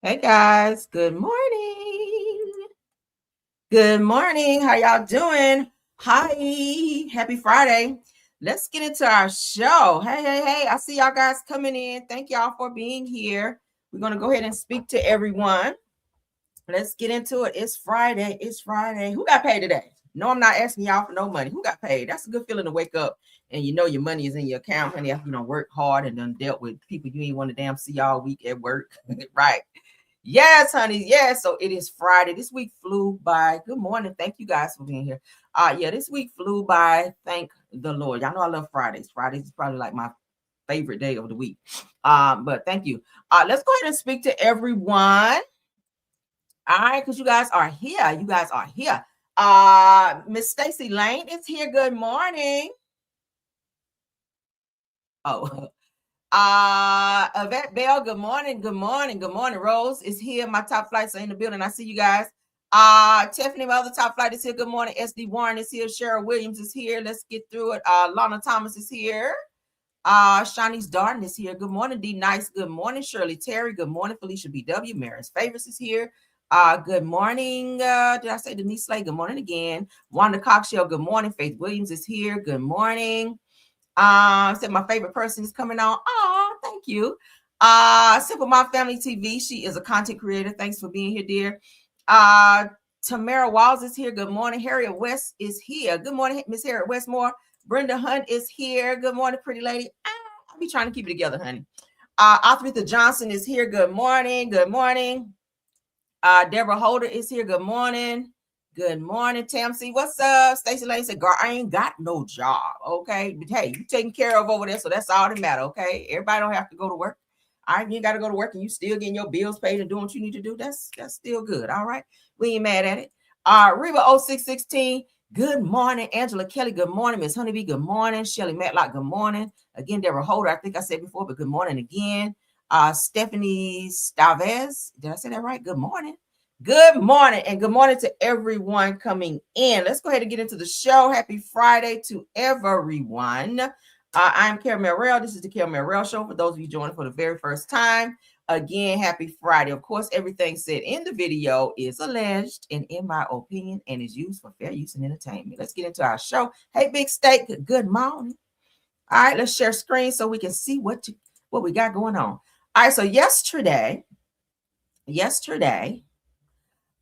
Hey guys, good morning. Good morning. How y'all doing? Hi, happy Friday. Let's get into our show. Hey. I see y'all guys coming in. Thank y'all for being here. We're going to go ahead and speak to everyone. Let's get into it. It's Friday. Who got paid today? No, I'm not asking y'all for no money. Who got paid? That's a good feeling to wake up and you know your money is in your account, honey, after you don't work hard and done dealt with people you ain't want to damn see all week at work. Right. Yes, honey. Yes. So it is Friday. This week flew by. Good morning. Thank you guys for being here. This week flew by. Thank the Lord. Y'all know I love Fridays. Fridays is probably like my favorite day of the week. But thank you. Let's go ahead and speak to everyone. All right, because you guys are here. Miss Stacy Lane is here. Good morning. Oh, Yvette Bell, good morning. Rose is here. My top flights are in the building. I see you guys. Tiffany, my other top flight is here. Good morning. SD Warren is here. Cheryl Williams is here. Let's get through it. Lana Thomas is here. Shawnee's Darden is here. Good morning, D Nice. Good morning, Shirley Terry. Good morning, Felicia BW. Maris Favors is here. Good morning. Did I say Denise Slay? Good morning again. Wanda Cockshell. Good morning. Faith Williams is here. Good morning. Said my favorite person is coming on. Oh, thank you. Simple Mom Family TV. She is a content creator. Thanks for being here, dear. Tamara Walls is here. Good morning. Harriet West is here. Good morning, Miss Harriet Westmore. Brenda Hunt is here. Good morning, pretty lady. I'll be trying to keep it together, honey. Arthur Johnson is here. Good morning. Deborah Holder is here. Good morning. Good morning, Tamsi. What's up? Stacey Lane said, girl, I ain't got no job. Okay. But hey, you taken care of over there. So that's all that matter. Okay. Everybody don't have to go to work. All right. You got to go to work and you still getting your bills paid and doing what you need to do. That's still good. All right. We ain't mad at it. Reba 0616. Good morning. Angela Kelly. Good morning. Miss Honeybee. Good morning. Shelly Matlock. Good morning. Again, Deborah Holder. I think I said before, but good morning again. Stephanie Stavez. Did I say that right? Good morning. Good morning, and good morning to everyone coming in. Let's go ahead and get into the show. Happy Friday to everyone. I'm Carol Merrill. This is the Carol Merrill Show. For those of you joining for the very first time, again, happy Friday. Of course, everything said in the video is alleged and in my opinion and is used for fair use and entertainment. Let's get into our show. Hey, Big Steak, good morning. All right, let's share screen so we can see what we got going on. All right, so yesterday,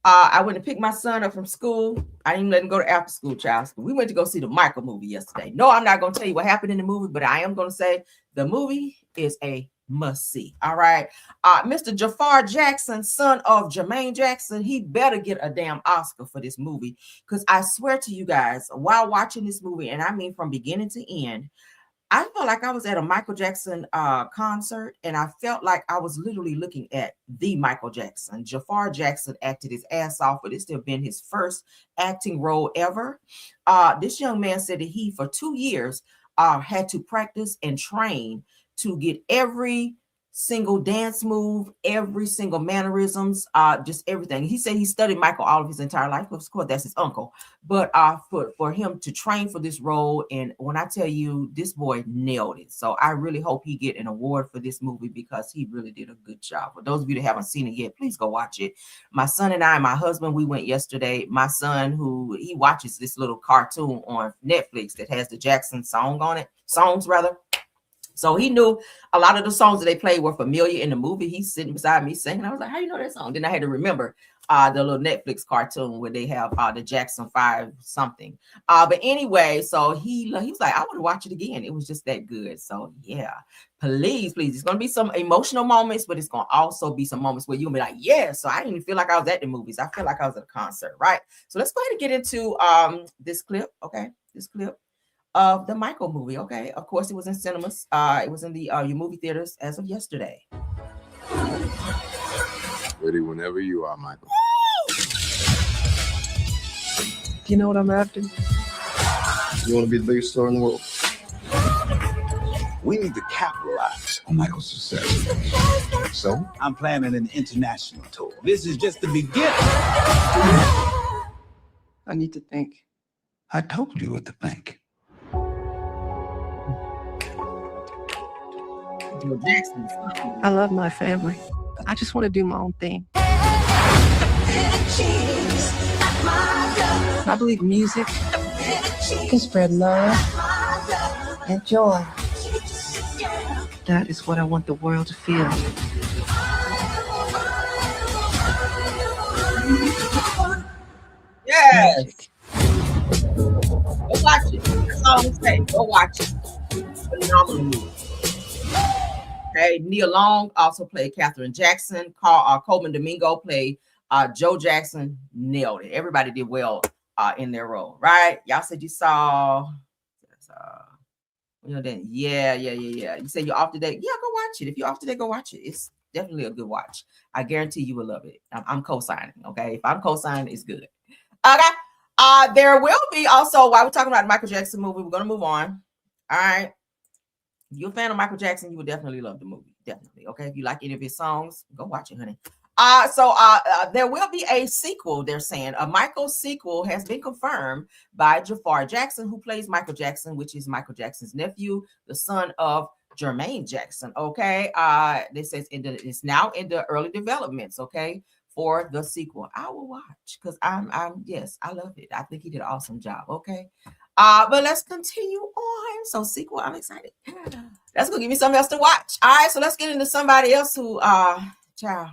I went to pick my son up from school. I didn't even let him go to after school child school. We went to go see the Michael movie yesterday. No, I'm not going to tell you what happened in the movie, but I am going to say the movie is a must see. All right. Mr. Jafar Jackson, son of Jermaine Jackson, he better get a damn Oscar for this movie. Because I swear to you guys, while watching this movie, and I mean from beginning to end, I felt like I was at a Michael Jackson concert, and I felt like I was literally looking at the Michael Jackson. Jafar Jackson acted his ass off, but this to have been his first acting role ever. This young man said that he, for 2 years, had to practice and train to get every single dance move, every single mannerisms, just everything. He said he studied Michael all of his entire life. Of course, that's his uncle. But for him to train for this role, and when I tell you, this boy nailed it. So I really hope he get an award for this movie because he really did a good job. For those of you that haven't seen it yet, please go watch it. My son and I, my husband, we went yesterday. My son, he watches this little cartoon on Netflix that has the Jackson songs rather. So he knew a lot of the songs that they played were familiar in the movie. He's sitting beside me singing. I was like, how you know that song? Then I had to remember the little Netflix cartoon where they have the Jackson 5 something. But anyway, so he was like, I want to watch it again. It was just that good. So yeah, please. It's going to be some emotional moments, but it's going to also be some moments where you'll be like, yeah. So I didn't even feel like I was at the movies. I feel like I was at a concert, right? So let's go ahead and get into this clip. Okay, this clip of the Michael movie. Okay, of course it was in cinemas. It was in the your movie theaters as of yesterday. Ready whenever you are, Michael. Do you know what I'm after? You want to be the biggest star in the world? We need to capitalize on Michael's success. So I'm planning an international tour. This is just the beginning. I need to think. I told you what to think. I love my family. I just want to do my own thing. I believe music can spread love and joy. That is what I want the world to feel. Yes. Go watch it. That's all I'm saying. Go watch it. Phenomenal movie. Okay. Nia Long also played Katherine Jackson. Coleman Domingo played Joe Jackson. Nailed it. Everybody did well in their role, right? Y'all said you saw. Yeah. You say you're off today. Yeah, go watch it. If you're off today, go watch it. It's definitely a good watch. I guarantee you will love it. I'm co-signing. Okay. If I'm co-signing, it's good. Okay. There will be also, while we're talking about the Michael Jackson movie, we're gonna move on. All right. If you're a fan of Michael Jackson, you will definitely love the movie. Definitely. Okay. If you like any of his songs, go watch it, honey. So there will be a sequel, they're saying. A Michael sequel has been confirmed by Jafar Jackson, who plays Michael Jackson, which is Michael Jackson's nephew, the son of Jermaine Jackson. Okay. This says it's now in the early developments, okay, for the sequel. I will watch because yes, I love it. I think he did an awesome job. Okay. But let's continue on. So sequel, I'm excited. That's gonna give me something else to watch. All right, so let's get into somebody else who child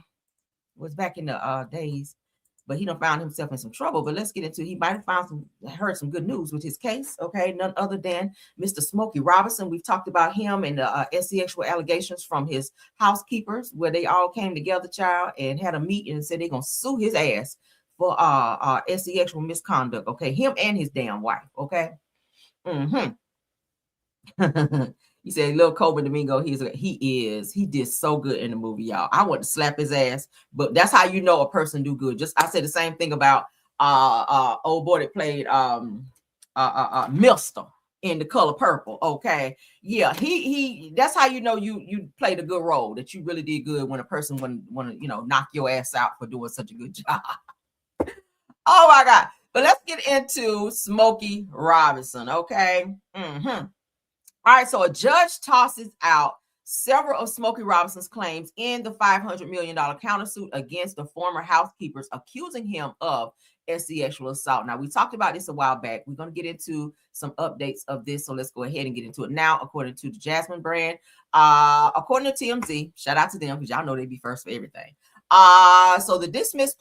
was back in the days, but he done found himself in some trouble. But let's get into, he might have heard some good news with his case. Okay, none other than Mr. Smokey Robinson. We've talked about him and the sexual allegations from his housekeepers, where they all came together, child, and had a meeting and said they're gonna sue his ass for sexual misconduct. Okay, him and his damn wife. Okay. You said Lil Coleman Domingo, he did so good in the movie, y'all. I want to slap his ass, but that's how you know a person do good. Just I said the same thing about old boy that played Mister in The Color Purple. Okay, yeah, he that's how you know you played a good role, that you really did good when a person want to knock your ass out for doing such a good job. Oh my God. But let's get into Smokey Robinson. Okay. All right, so a judge tosses out several of Smokey Robinson's claims in the $500 million countersuit against the former housekeepers, accusing him of sexual assault. Now, we talked about this a while back. We're going to get into some updates of this, so let's go ahead and get into it now. According to the Jasmine brand, according to TMZ, shout out to them because y'all know they be first for everything. So the dismissed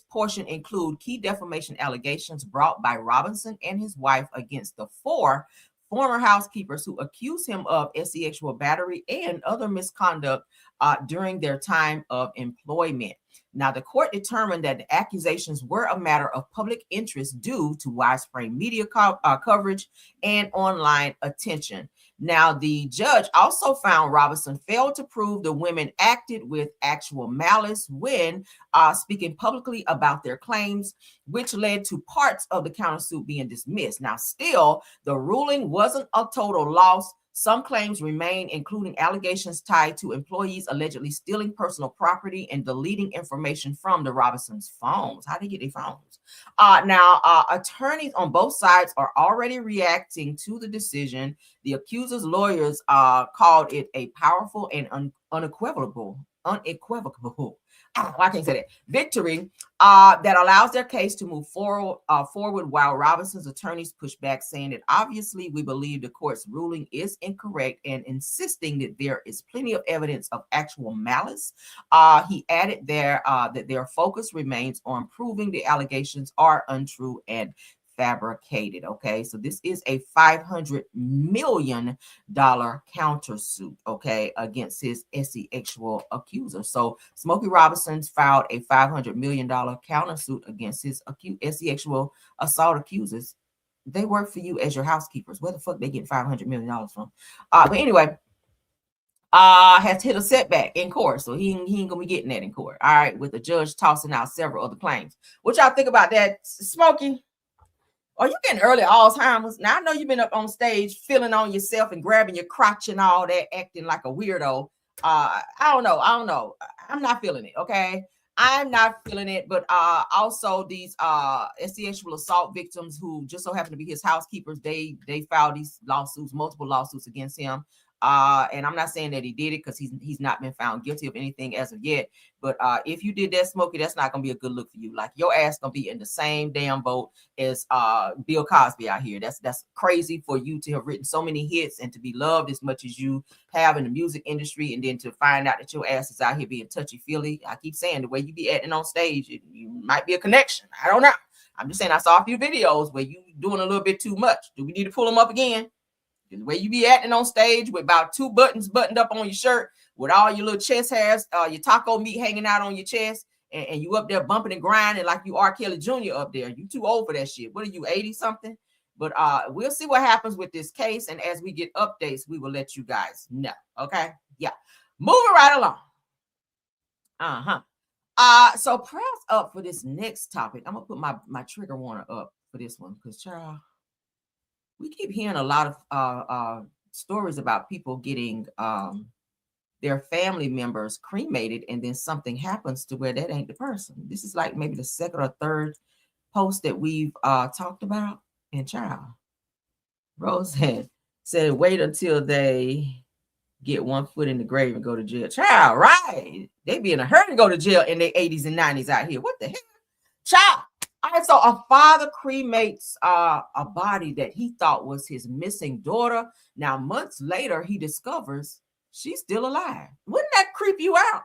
portion include key defamation allegations brought by Robinson and his wife against the four former housekeepers who accused him of sexual battery and other misconduct during their time of employment. Now, the court determined that the accusations were a matter of public interest due to widespread media coverage and online attention. Now, the judge also found Robinson failed to prove the women acted with actual malice when speaking publicly about their claims, which led to parts of the countersuit being dismissed. Now, still, the ruling wasn't a total loss. Some claims remain, including allegations tied to employees allegedly stealing personal property and deleting information from the Robinsons' phones. How did they get their phones? Now, attorneys on both sides are already reacting to the decision. The accuser's lawyers called it a powerful and unequivocal. I can't say that. Victory that allows their case to move forward, while Robinson's attorneys push back, saying that obviously we believe the court's ruling is incorrect and insisting that there is plenty of evidence of actual malice. He added there that their focus remains on proving the allegations are untrue and fabricated. Okay, so this is a $500 million countersuit, okay, against his sexual accuser. So Smokey Robinson's filed a $500 million countersuit against his sexual assault accusers. They work for you as your housekeepers. Where the fuck they get $500 million from? But anyway, has hit a setback in court, so he ain't gonna be getting that in court. All right, with the judge tossing out several other claims. What y'all think about that, Smokey? Are you getting early Alzheimer's? Now, I know you've been up on stage feeling on yourself and grabbing your crotch and all that, acting like a weirdo. I don't know. I'm not feeling it, okay? I'm not feeling it, but also these sexual assault victims who just so happen to be his housekeepers, they filed these lawsuits, multiple lawsuits against him. And I'm not saying that he did it because he's not been found guilty of anything as of yet. But if you did that, Smokey, that's not gonna be a good look for you. Like your ass gonna be in the same damn boat as Bill Cosby out here. That's crazy for you to have written so many hits and to be loved as much as you have in the music industry, and then to find out that your ass is out here being touchy-feely. I keep saying the way you be acting on stage, you might be a connection. I don't know. I'm just saying I saw a few videos where you doing a little bit too much. Do we need to pull them up again? The way you be acting on stage with about 2 buttons buttoned up on your shirt, with all your little chest hairs, your taco meat hanging out on your chest, and you up there bumping and grinding like you R. Kelly Jr. up there. You too old for that shit. What are you, 80 something? But we'll see what happens with this case, and as we get updates, we will let you guys know. Okay, yeah. Moving right along. So press up for this next topic. I'm gonna put my trigger warner up for this one because, child, we keep hearing a lot of stories about people getting their family members cremated, and then something happens to where that ain't the person. This is like maybe the second or third post that we've talked about. And child, Rose said, wait until they get 1 foot in the grave and go to jail. Child, right? They be in a hurry to go to jail in their 80s and 90s out here. What the hell? Child. All right, so a father cremates a body that he thought was his missing daughter. Now, months later, he discovers she's still alive. Wouldn't that creep you out?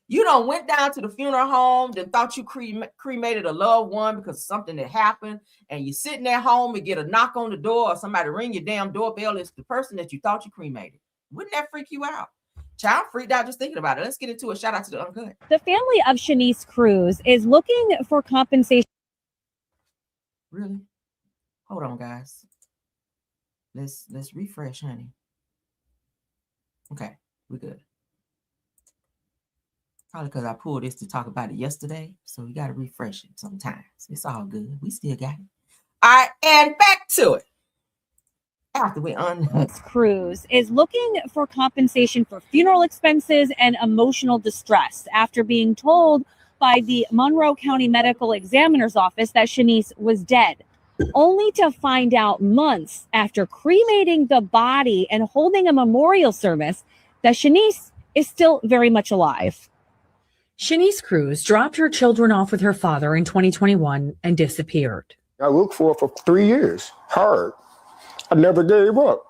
You done went down to the funeral home, then thought you cremated a loved one because of something that happened, and you're sitting at home and get a knock on the door or somebody ring your damn doorbell. It's the person that you thought you cremated. Wouldn't that freak you out? Child, freaked out just thinking about it. Let's get into it. Shout out to the Uncut. The family of Shanice Cruz is looking for compensation. Really? Hold on, guys. Let's refresh, honey. Okay, we're good. Probably because I pulled this to talk about it yesterday, so we got to refresh it sometimes. It's all good. We still got it. All right, and back to it. After we Cruz is looking for compensation for funeral expenses and emotional distress after being told by the Monroe County Medical Examiner's Office that Shanice was dead, only to find out months after cremating the body and holding a memorial service that Shanice is still very much alive. Shanice Cruz dropped her children off with her father in 2021 and disappeared. I looked for her for 3 years, hard. I never gave up.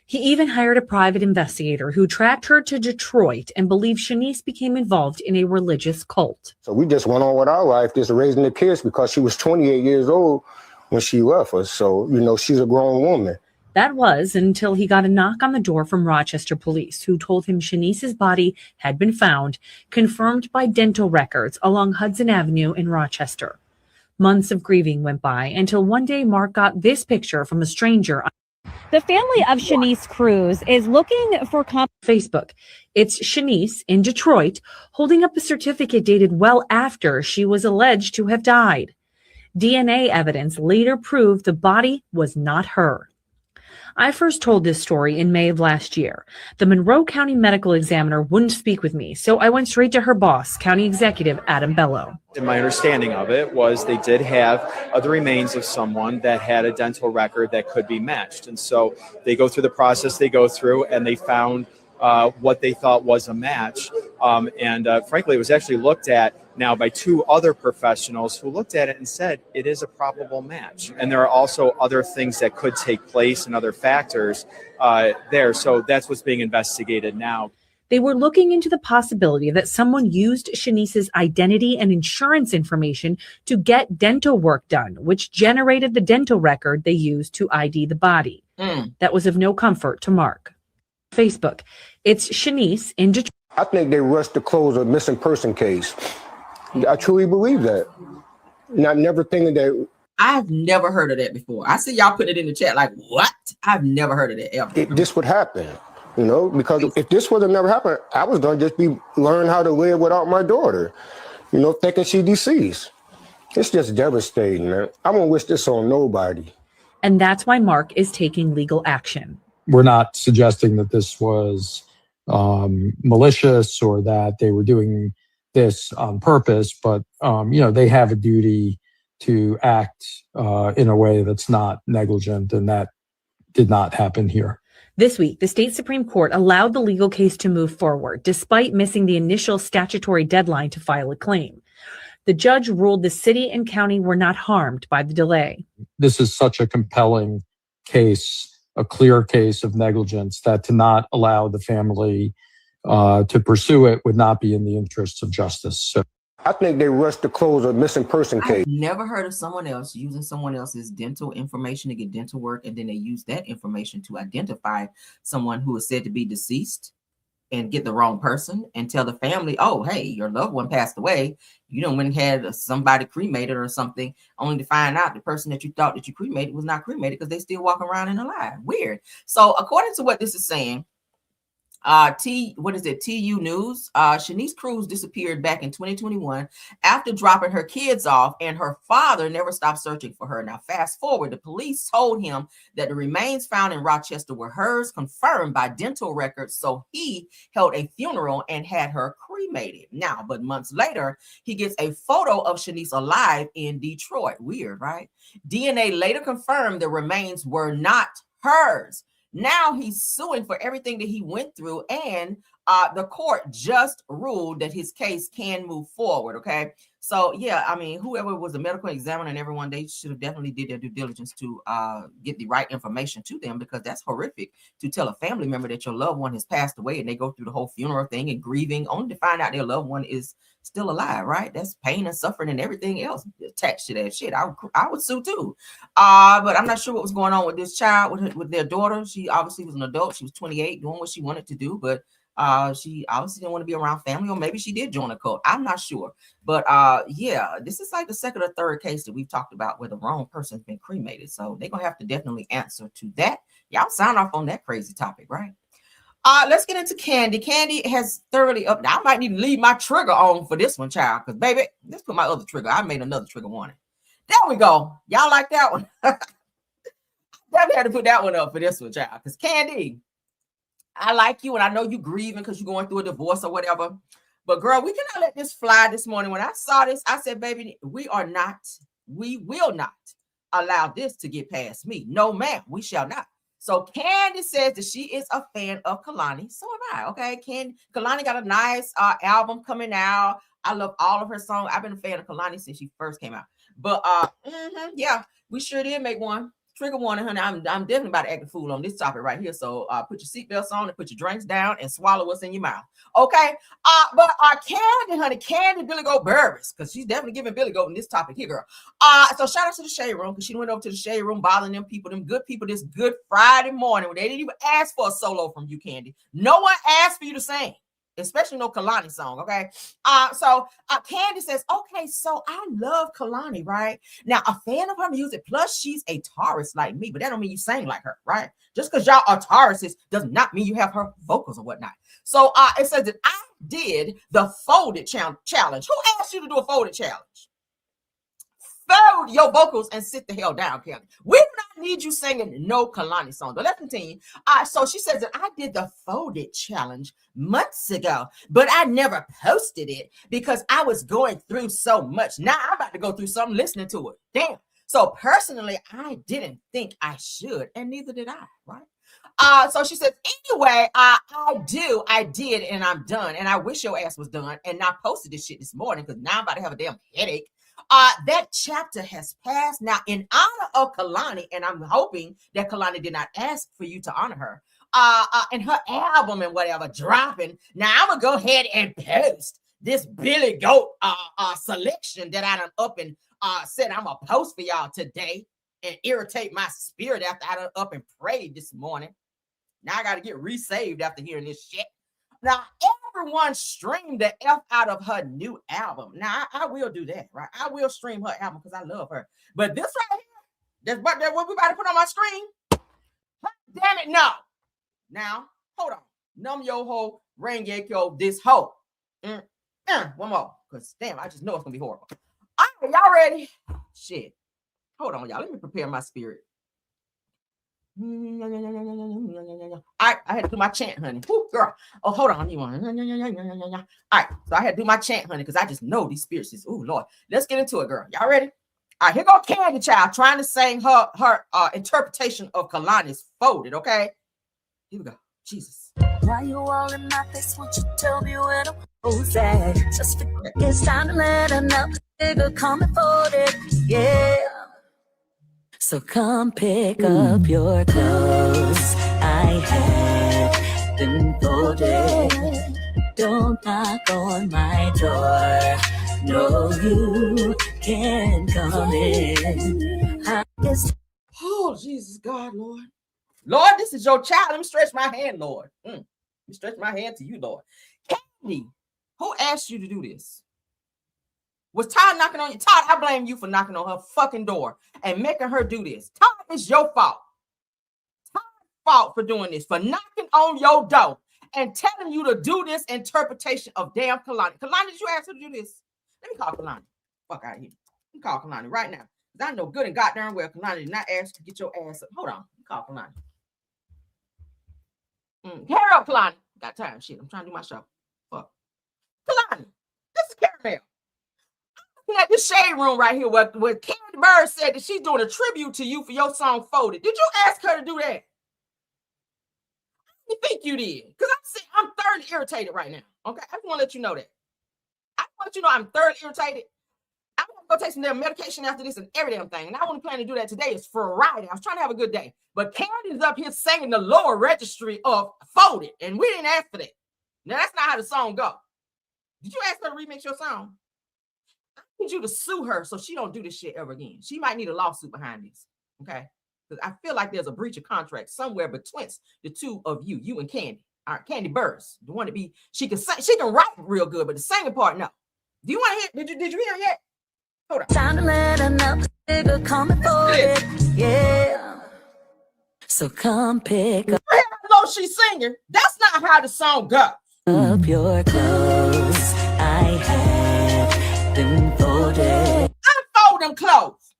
He even hired a private investigator who tracked her to Detroit and believed Shanice became involved in a religious cult. So we just went on with our life, just raising the kids, because she was 28 years old when she left us. So, she's a grown woman. That was until he got a knock on the door from Rochester police, who told him Shanice's body had been found, confirmed by dental records along Hudson Avenue in Rochester. Months of grieving went by until one day Mark got this picture from a stranger. The family of Shanice Cruz is looking for Facebook. It's Shanice in Detroit holding up a certificate dated well after she was alleged to have died. DNA evidence later proved the body was not her. I first told this story in May of last year. The Monroe County Medical Examiner wouldn't speak with me, so I went straight to her boss, County Executive Adam Bello. And my understanding of it was they did have the remains of someone that had a dental record that could be matched. And so they go through the process they go through, and they found what they thought was a match. Frankly, it was actually looked at now by 2 other professionals who looked at it and said it is a probable match. And there are also other things that could take place and other factors there. So that's what's being investigated now. They were looking into the possibility that someone used Shanice's identity and insurance information to get dental work done, which generated the dental record they used to ID the body. That was of no comfort to Mark. Facebook. It's Shanice in Detroit. I think they rushed to close a missing person case. I truly believe that. Not never thinking that. I've never heard of that before. I see y'all put it in the chat like, what? I've never heard of that ever. This would happen, because if this would have never happened, I was going to just be learning how to live without my daughter, thinking she deceased. It's just devastating, man. I won't wish this on nobody. And that's why Mark is taking legal action. We're not suggesting that this was malicious or that they were doing this on purpose, but they have a duty to act in a way that's not negligent, and that did not happen here. This week, the state Supreme Court allowed the legal case to move forward, despite missing the initial statutory deadline to file a claim. The judge ruled the city and county were not harmed by the delay. This is such a compelling case, a clear case of negligence, that to not allow the family to pursue it would not be in the interests of justice. So I think they rushed to close a missing person case. I've never heard of someone else using someone else's dental information to get dental work, and then they use that information to identify someone who is said to be deceased and get the wrong person and tell the family, oh, hey, your loved one passed away. You don't went and had somebody cremated or something, only to find out the person that you thought that you cremated was not cremated because they still walk around and alive. Weird. So according to what this is saying, TU News, Shanice Cruz disappeared back in 2021 after dropping her kids off, and her father never stopped searching for her. Now, fast forward, the police told him that the remains found in Rochester were hers, confirmed by dental records, so he held a funeral and had her cremated. Now, but months later, he gets a photo of Shanice alive in Detroit. Weird, right? DNA later confirmed the remains were not hers. Now he's suing for everything that he went through, and the court just ruled that his case can move forward. Okay, so yeah, I mean, whoever was the medical examiner and everyone, they should have definitely did their due diligence to get the right information to them, because that's horrific to tell a family member that your loved one has passed away and they go through the whole funeral thing and grieving only to find out their loved one is still alive, right? That's pain and suffering and everything else attached to that shit. I would sue too. But I'm not sure what was going on with this child, with their daughter. She obviously was an adult. She was 28, doing what she wanted to do, but she obviously didn't want to be around family, or maybe she did join a cult. I'm not sure. But yeah, this is like the second or third case that we've talked about where the wrong person's been cremated. So they're gonna have to definitely answer to that. Y'all sign off on that crazy topic, right? Let's get into Kandi. Kandi has thoroughly up. I might need to leave my trigger on for this one, child, because baby, let's put my other trigger. I made another trigger warning. There we go. Y'all like that one? Definitely had to put that one up for this one, child, because Kandi, I like you, and I know you grieving because you're going through a divorce or whatever. But girl, we cannot let this fly this morning. When I saw this, I said, baby, we will not allow this to get past me. No, ma'am, we shall not. So Kandi says that she is a fan of Kalani. So am I, okay? Kalani got a nice album coming out. I love all of her songs. I've been a fan of Kalani since she first came out. But yeah, we sure did make one. Trigger warning, honey. I'm definitely about to act a fool on this topic right here. So put your seatbelts on and put your drinks down and swallow what's in your mouth. Okay. But Kandi, honey, Kandi Billy Goat Burruss, because she's definitely giving Billy Goat in this topic here, girl. So shout out to the Shade Room, because she went over to the Shade Room bothering them people, them good people, this good Friday morning when they didn't even ask for a solo from you, Kandi. No one asked for you to sing. Especially no Kalani song, okay? So Kandi says, okay, so I love Kalani, right? Now, a fan of her music, plus she's a Taurus like me, but that don't mean you sing like her, right? Just because y'all are Tauruses does not mean you have her vocals or whatnot. So it says that I did the folded challenge. Who asked you to do a folded challenge? Fold your vocals and sit the hell down, Kandi. We do not need you singing no Kalani song. But let's continue. So she says that I did the folded challenge months ago, but I never posted it because I was going through so much. Now I'm about to go through something listening to it. Damn. So personally, I didn't think I should, and neither did I, right? So she says, anyway, I did, and I'm done. And I wish your ass was done and not posted this shit this morning, because now I'm about to have a damn headache. That chapter has passed. Now, in honor of Kalani, and I'm hoping that Kalani did not ask for you to honor her, and her album and whatever dropping. Now, I'm gonna go ahead and post this Billy Goat selection that I done up and said I'm gonna post for y'all today and irritate my spirit after I done up and prayed this morning. Now I gotta get resaved after hearing this shit. Now, everyone streamed the F out of her new album. Now, I will do that, right? I will stream her album because I love her. But this right here, that's what we about to put on my screen. Damn it, no. Now, hold on. Numb your hoe, ring yo, this hoe. One more, because damn, I just know it's going to be horrible. All right, y'all ready? Shit. Hold on, y'all. Let me prepare my spirit. I had to do my chant, honey. Woo, girl. Oh, hold on. All right, so I had to do my chant, honey, because I just know these spirits is, oh, Lord. Let's get into it, girl. Y'all ready? All right, here go Kandi, child, trying to sing her interpretation of Kalani's Folded, okay? Here we go. Jesus. Why you all in my face? Won't you tell me when I'm sad? Just it's time to let another nigga come and fold it. Yeah. So come pick up your clothes. I had them folded. Don't knock on my door. No, you can't come in. Oh, Jesus, God, Lord. Lord, this is your child. Let me stretch my hand, Lord. Let me stretch my hand to you, Lord. Kandi, who asked you to do this? Was Todd knocking on you? Todd, I blame you for knocking on her fucking door and making her do this. Todd, it's your fault. Todd's fault for doing this, for knocking on your door and telling you to do this interpretation of damn Kalani. Kalani, did you ask her to do this? Let me call Kalani. Fuck out of here. Let me call Kalani right now. Because I know good and goddamn well Kalani did not ask you to get your ass up. Hold on. Let me call Kalani. Hurry up, Kalani. Got time. Shit, I'm trying to do my show. Fuck. Kalani, this is Caramel. I'm at this shade room right here where Kandi Burruss said that she's doing a tribute to you for your song Folded. Did you ask her to do that? You think you did? Because I'm thoroughly irritated right now. Okay, I just want to let you know that. I want you to know I'm thoroughly irritated. I'm going to go take some damn medication after this and every damn thing. And I want to plan to do that today. It's Friday. I was trying to have a good day. But Kandi is up here singing the lower registry of Folded. And we didn't ask for that. Now, that's not how the song goes. Did you ask her to remix your song? I need you to sue her so she don't do this shit ever again. She might need a lawsuit behind this. Okay? Because I feel like there's a breach of contract somewhere between the two of you and Kandi. All right, Kandi Burruss. The one to be, she can sing, she can write real good, but the singing part, no. Do you want to hear? Did you hear yet? Hold on. Time to let another nigga come and fold it. Yeah. So come pick up. Hello, she's singing. That's not how the song goes. Up your clothes. I have them folded. Unfold them clothes.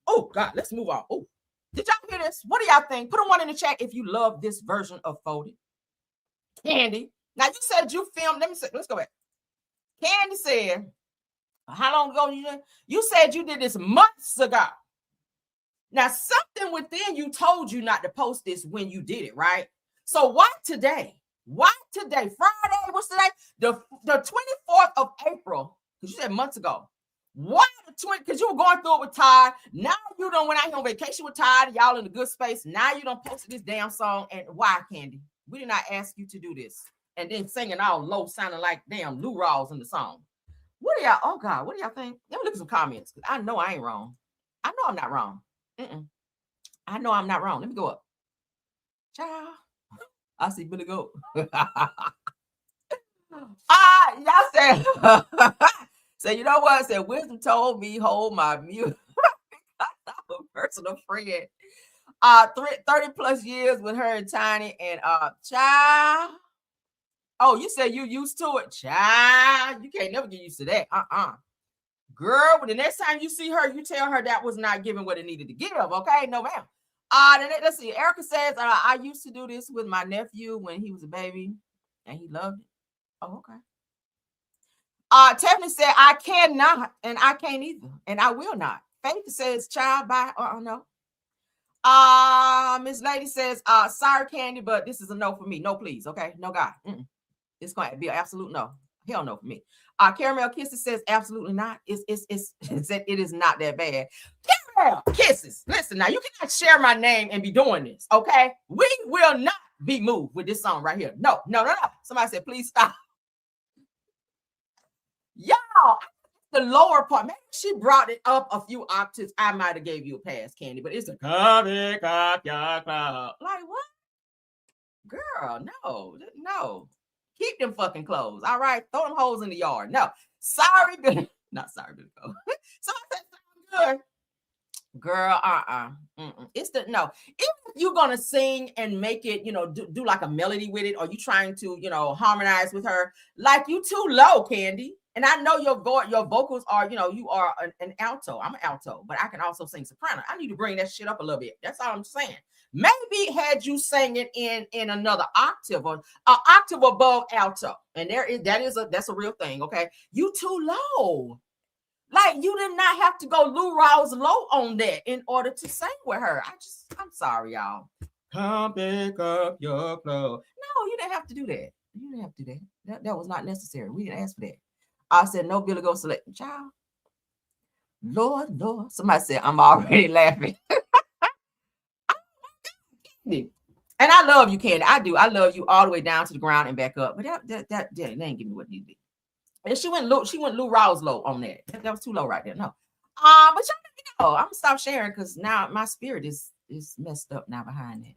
Oh, God, let's move on. Oh, did y'all hear this? What do y'all think? Put a 1 in the chat if you love this version of Folded. Kandi. Now, you said you filmed. Let me say, let's go back. Kandi said, how long ago you said you did this months ago. Now, something within you told you not to post this when you did it, right? So why today? Why today? Friday, what's today? The 24th of April, because you said months ago. Why the 20? Because you were going through it with Todd. Now you done went out here on vacation with Todd. Y'all in a good space. Now you done posted this damn song. And why, Kandi? We did not ask you to do this. And then singing all low, sounding like damn Lou Rawls in the song. What do y'all, oh God, what do y'all think? Let me look at some comments. Because I know I ain't wrong. I know I'm not wrong. I know I'm not wrong. Let me go up. Ciao. I see Billy Goat. Y'all said, so you know what? I said, wisdom told me hold my mute. I'm a personal friend. 30 plus years with her and Tiny and child. Oh, you said you used to it, child. You can't never get used to that. Girl, when the next time you see her, you tell her that was not giving what it needed to give. Okay, no ma'am. Let's see. Erica says I used to do this with my nephew when he was a baby, and he loved it. Oh, okay. Tiffany said I cannot, and I can't either, and I will not. Faith says child by no. Miss Lady says sorry Kandi, but this is a no for me. No, please. Okay, no God. It's going to be an absolute no. Hell no for me. Caramel Kisses says absolutely not. It is not that bad. Caramel Kisses. Listen now, you cannot share my name and be doing this. Okay, we will not be moved with this song right here. No. Somebody said please stop. Y'all, the lower part. Maybe she brought it up a few octaves. I might have gave you a pass, Kandi, but it's a like what? Girl, no. Keep them fucking clothes. All right, throw them holes in the yard. No, sorry, not sorry, Billy Goat. Somebody said sound good. Girl, It's the no. If you're gonna sing and make it, do like a melody with it, or you trying to, harmonize with her, like you too low, Kandi. And I know your vocals are, you are an alto. I'm an alto, but I can also sing soprano. I need to bring that shit up a little bit. That's all I'm saying. Maybe had you sang it in another octave or an octave above alto, and that's a real thing. Okay, you too low. Like you did not have to go Lou Rawls low on that in order to sing with her. I'm sorry, y'all. Come pick up your clothes. No, you didn't have to do that. You didn't have to do that. That was not necessary. We didn't ask for that. I said, no, Billy Goat select. Child. Lord. Somebody said, I'm already laughing. And I love you, Kandi. I do. I love you all the way down to the ground and back up. But that ain't giving me what needs to be. And she went Lou Rawls low on that. That was too low right there. No. But y'all know, I'm gonna stop sharing because now my spirit is messed up now behind that.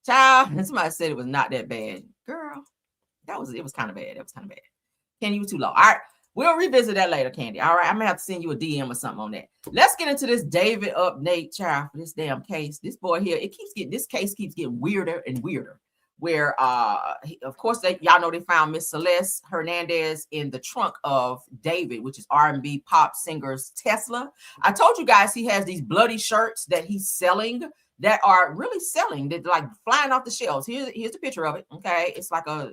Child, and somebody said it was not that bad. Girl, it was kind of bad. That was kind of bad. Kandi, you were too low. All right. We'll revisit that later, Kandi. All right. I'm gonna have to send you a DM or something on that. Let's get into this David update, child, for this damn case. This boy here, this case keeps getting weirder and weirder. Where of course y'all know they found Miss Celeste Hernandez in the trunk of David, which is R&B pop singer's Tesla. I told you guys he has these bloody shirts that he's selling that are really selling, that like flying off the shelves. Here's the picture of it. Okay, it's like a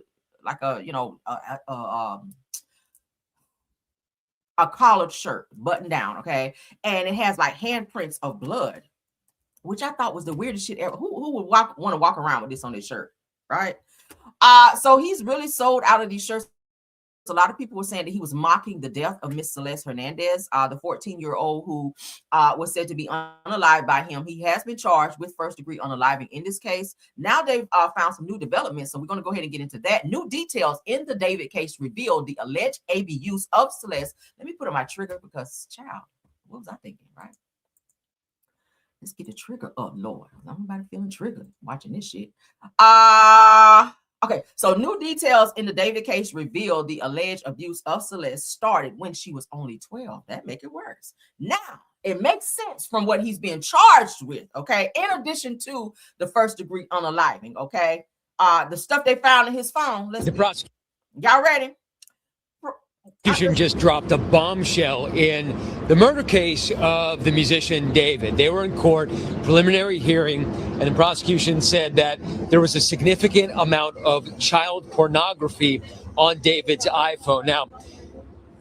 collared shirt, button down. Okay, and it has like handprints of blood, which I thought was the weirdest shit ever. Who would want to walk around with this on their shirt, right? So he's really sold out of these shirts. A lot of people were saying that he was mocking the death of Miss Celeste Hernandez, the 14-year-old who was said to be unalived by him. He has been charged with first-degree unaliving in this case. Now they've found some new developments, so we're going to go ahead and get into that. New details in the David case revealed the alleged abuse of Celeste. Let me put on my trigger because, child, what was I thinking, right? Let's get the trigger up, Lord. I'm about feeling triggered watching this shit. Okay, so new details in the David case revealed the alleged abuse of Celeste started when she was only 12. That make it worse. Now, it makes sense from what he's being charged with, okay? In addition to the first-degree unaliving, okay? The stuff they found in his phone. Y'all ready? Prosecution just dropped a bombshell in the murder case of the musician David. They were in court, preliminary hearing, and the prosecution said that there was a significant amount of child pornography on David's iPhone. Now,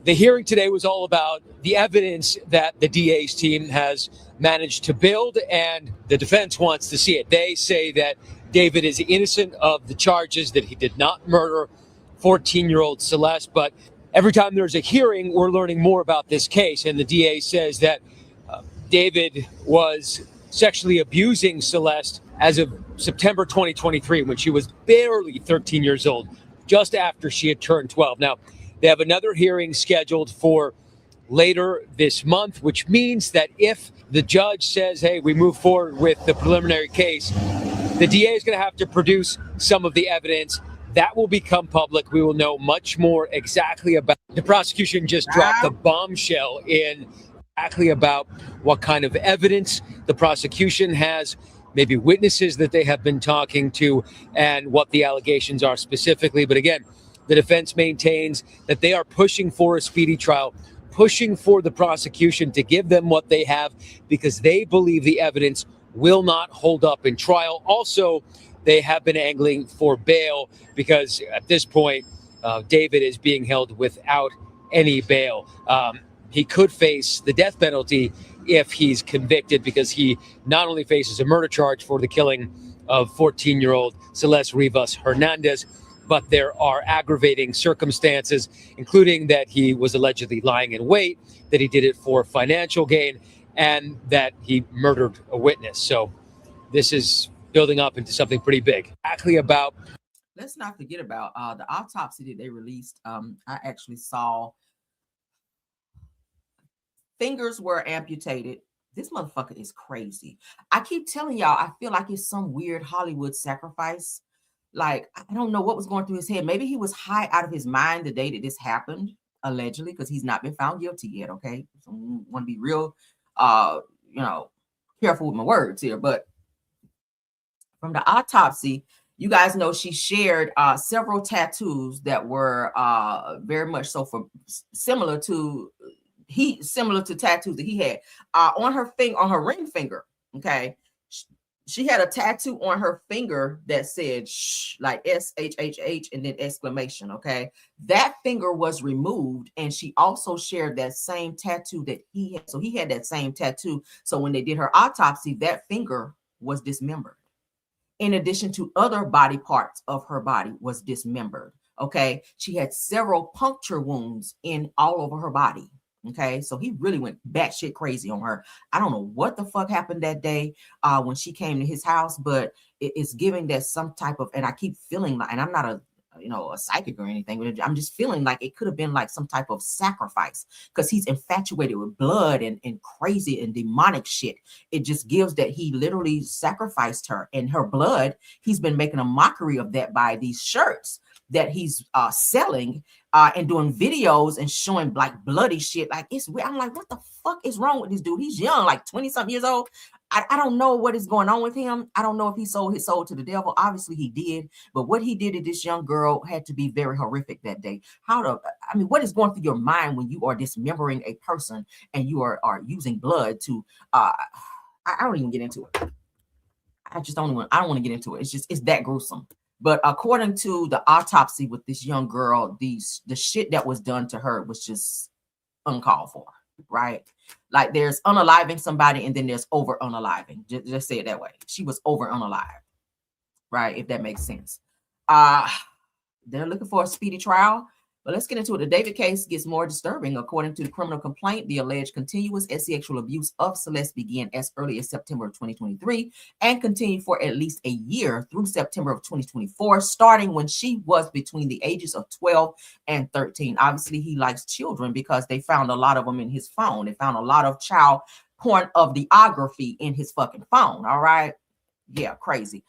the hearing today was all about the evidence that the DA's team has managed to build, and the defense wants to see it. They say that David is innocent of the charges, that he did not murder 14-year-old Celeste, but every time there's a hearing, we're learning more about this case. And the DA says that David was sexually abusing Celeste as of September 2023, when she was barely 13 years old, just after she had turned 12. Now, they have another hearing scheduled for later this month, which means that if the judge says, hey, we move forward with the preliminary case, the DA is going to have to produce some of the evidence. That will become public. We will know much more exactly about. The prosecution just dropped a bombshell in exactly about what kind of evidence the prosecution has, maybe witnesses that they have been talking to, and what the allegations are specifically. But again, the defense maintains that they are pushing for a speedy trial, pushing for the prosecution to give them what they have, because they believe the evidence will not hold up in trial. Also, they have been angling for bail because at this point, David is being held without any bail. He could face the death penalty if he's convicted, because he not only faces a murder charge for the killing of 14-year-old Celeste Rivas Hernandez, but there are aggravating circumstances, including that he was allegedly lying in wait, that he did it for financial gain, and that he murdered a witness. So this is building up into something pretty big. Exactly about. Let's not forget about the autopsy that they released. I actually saw fingers were amputated. This motherfucker is crazy. I keep telling y'all, I feel like it's some weird Hollywood sacrifice. Like, I don't know what was going through his head. Maybe he was high out of his mind the day that this happened, allegedly, because he's not been found guilty yet, okay? So I want to be real, careful with my words here. But from the autopsy, you guys know she shared several tattoos that were very much so similar to tattoos that he had on her on her ring finger. Okay, she had a tattoo on her finger that said shh, like SHHH and then exclamation. Okay, that finger was removed, and she also shared that same tattoo that he had. So he had that same tattoo. So when they did her autopsy, that finger was dismembered. in addition to other body parts of her body was dismembered. Okay, she had several puncture wounds in all over her body. Okay, so he really went batshit crazy on her. I don't know what the fuck happened that day when she came to his house, but it's giving that some type of, and I keep feeling like, and I'm not a psychic or anything, but I'm just feeling like it could have been like some type of sacrifice, because he's infatuated with blood and crazy and demonic shit. It just gives that he literally sacrificed her, and her blood, he's been making a mockery of that by these shirts that he's selling and doing videos and showing like bloody shit. Like, it's weird. I'm like, what the fuck is wrong with this dude? He's young, like 20 something years old. I don't know what is going on with him. I don't know if he sold his soul to the devil. Obviously he did, but what he did to this young girl had to be very horrific that day. What is going through your mind when you are dismembering a person and you are using blood to I don't even get into it. I don't want to get into it. It's that gruesome. But according to the autopsy with this young girl, the shit that was done to her was just uncalled for, right? Like, there's unaliving somebody and then there's over unaliving. Just say it that way. She was over unalived, right? If that makes sense. They're looking for a speedy trial. But let's get into it. The David case gets more disturbing. According to the criminal complaint, the alleged continuous sexual abuse of Celeste began as early as September of 2023 and continued for at least a year through September of 2024, starting when she was between the ages of 12 and 13. Obviously, he likes children because they found a lot of them in his phone. They found a lot of child pornography in his fucking phone. All right. Yeah, crazy.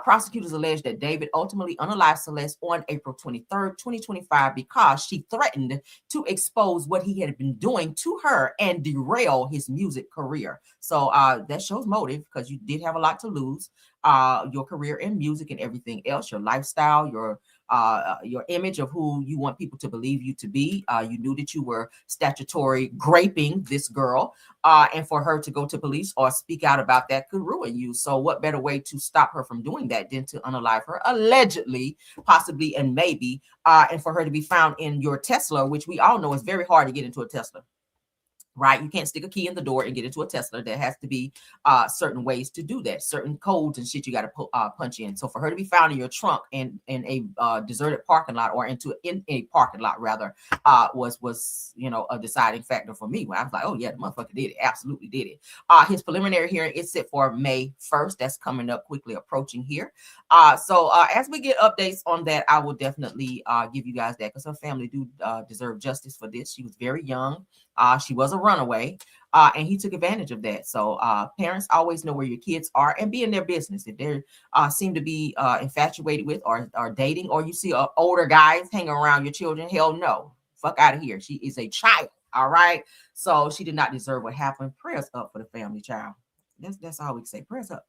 Prosecutors allege that David ultimately unalived Celeste on April 23rd, 2025, because she threatened to expose what he had been doing to her and derail his music career. So that shows motive, because you did have a lot to lose. Your career in music and everything else, your lifestyle, your image of who you want people to believe you to be. You knew that you were statutory graping this girl, and for her to go to police or speak out about that could ruin you. So what better way to stop her from doing that than to unalive her, allegedly, possibly, and maybe, and for her to be found in your Tesla, which we all know is very hard to get into a Tesla. Right? You can't stick a key in the door and get into a Tesla. There has to be certain ways to do that, certain codes and shit you got to punch in. So for her to be found in your trunk in a deserted parking lot, or in a parking lot rather, was a deciding factor for me. When I was like, oh yeah, the motherfucker did it, absolutely did it. His preliminary hearing is set for May 1st. That's coming up, quickly approaching here. So as we get updates on that, I will definitely give you guys that, because her family do deserve justice for this. She was very young. She was a runaway, and he took advantage of that. So parents always know where your kids are and be in their business. If they seem to be infatuated with or dating, or you see older guys hanging around your children, hell no. Fuck out of here. She is a child. All right. So she did not deserve what happened. Prayers up for the family, child. That's all we can say. Prayers up.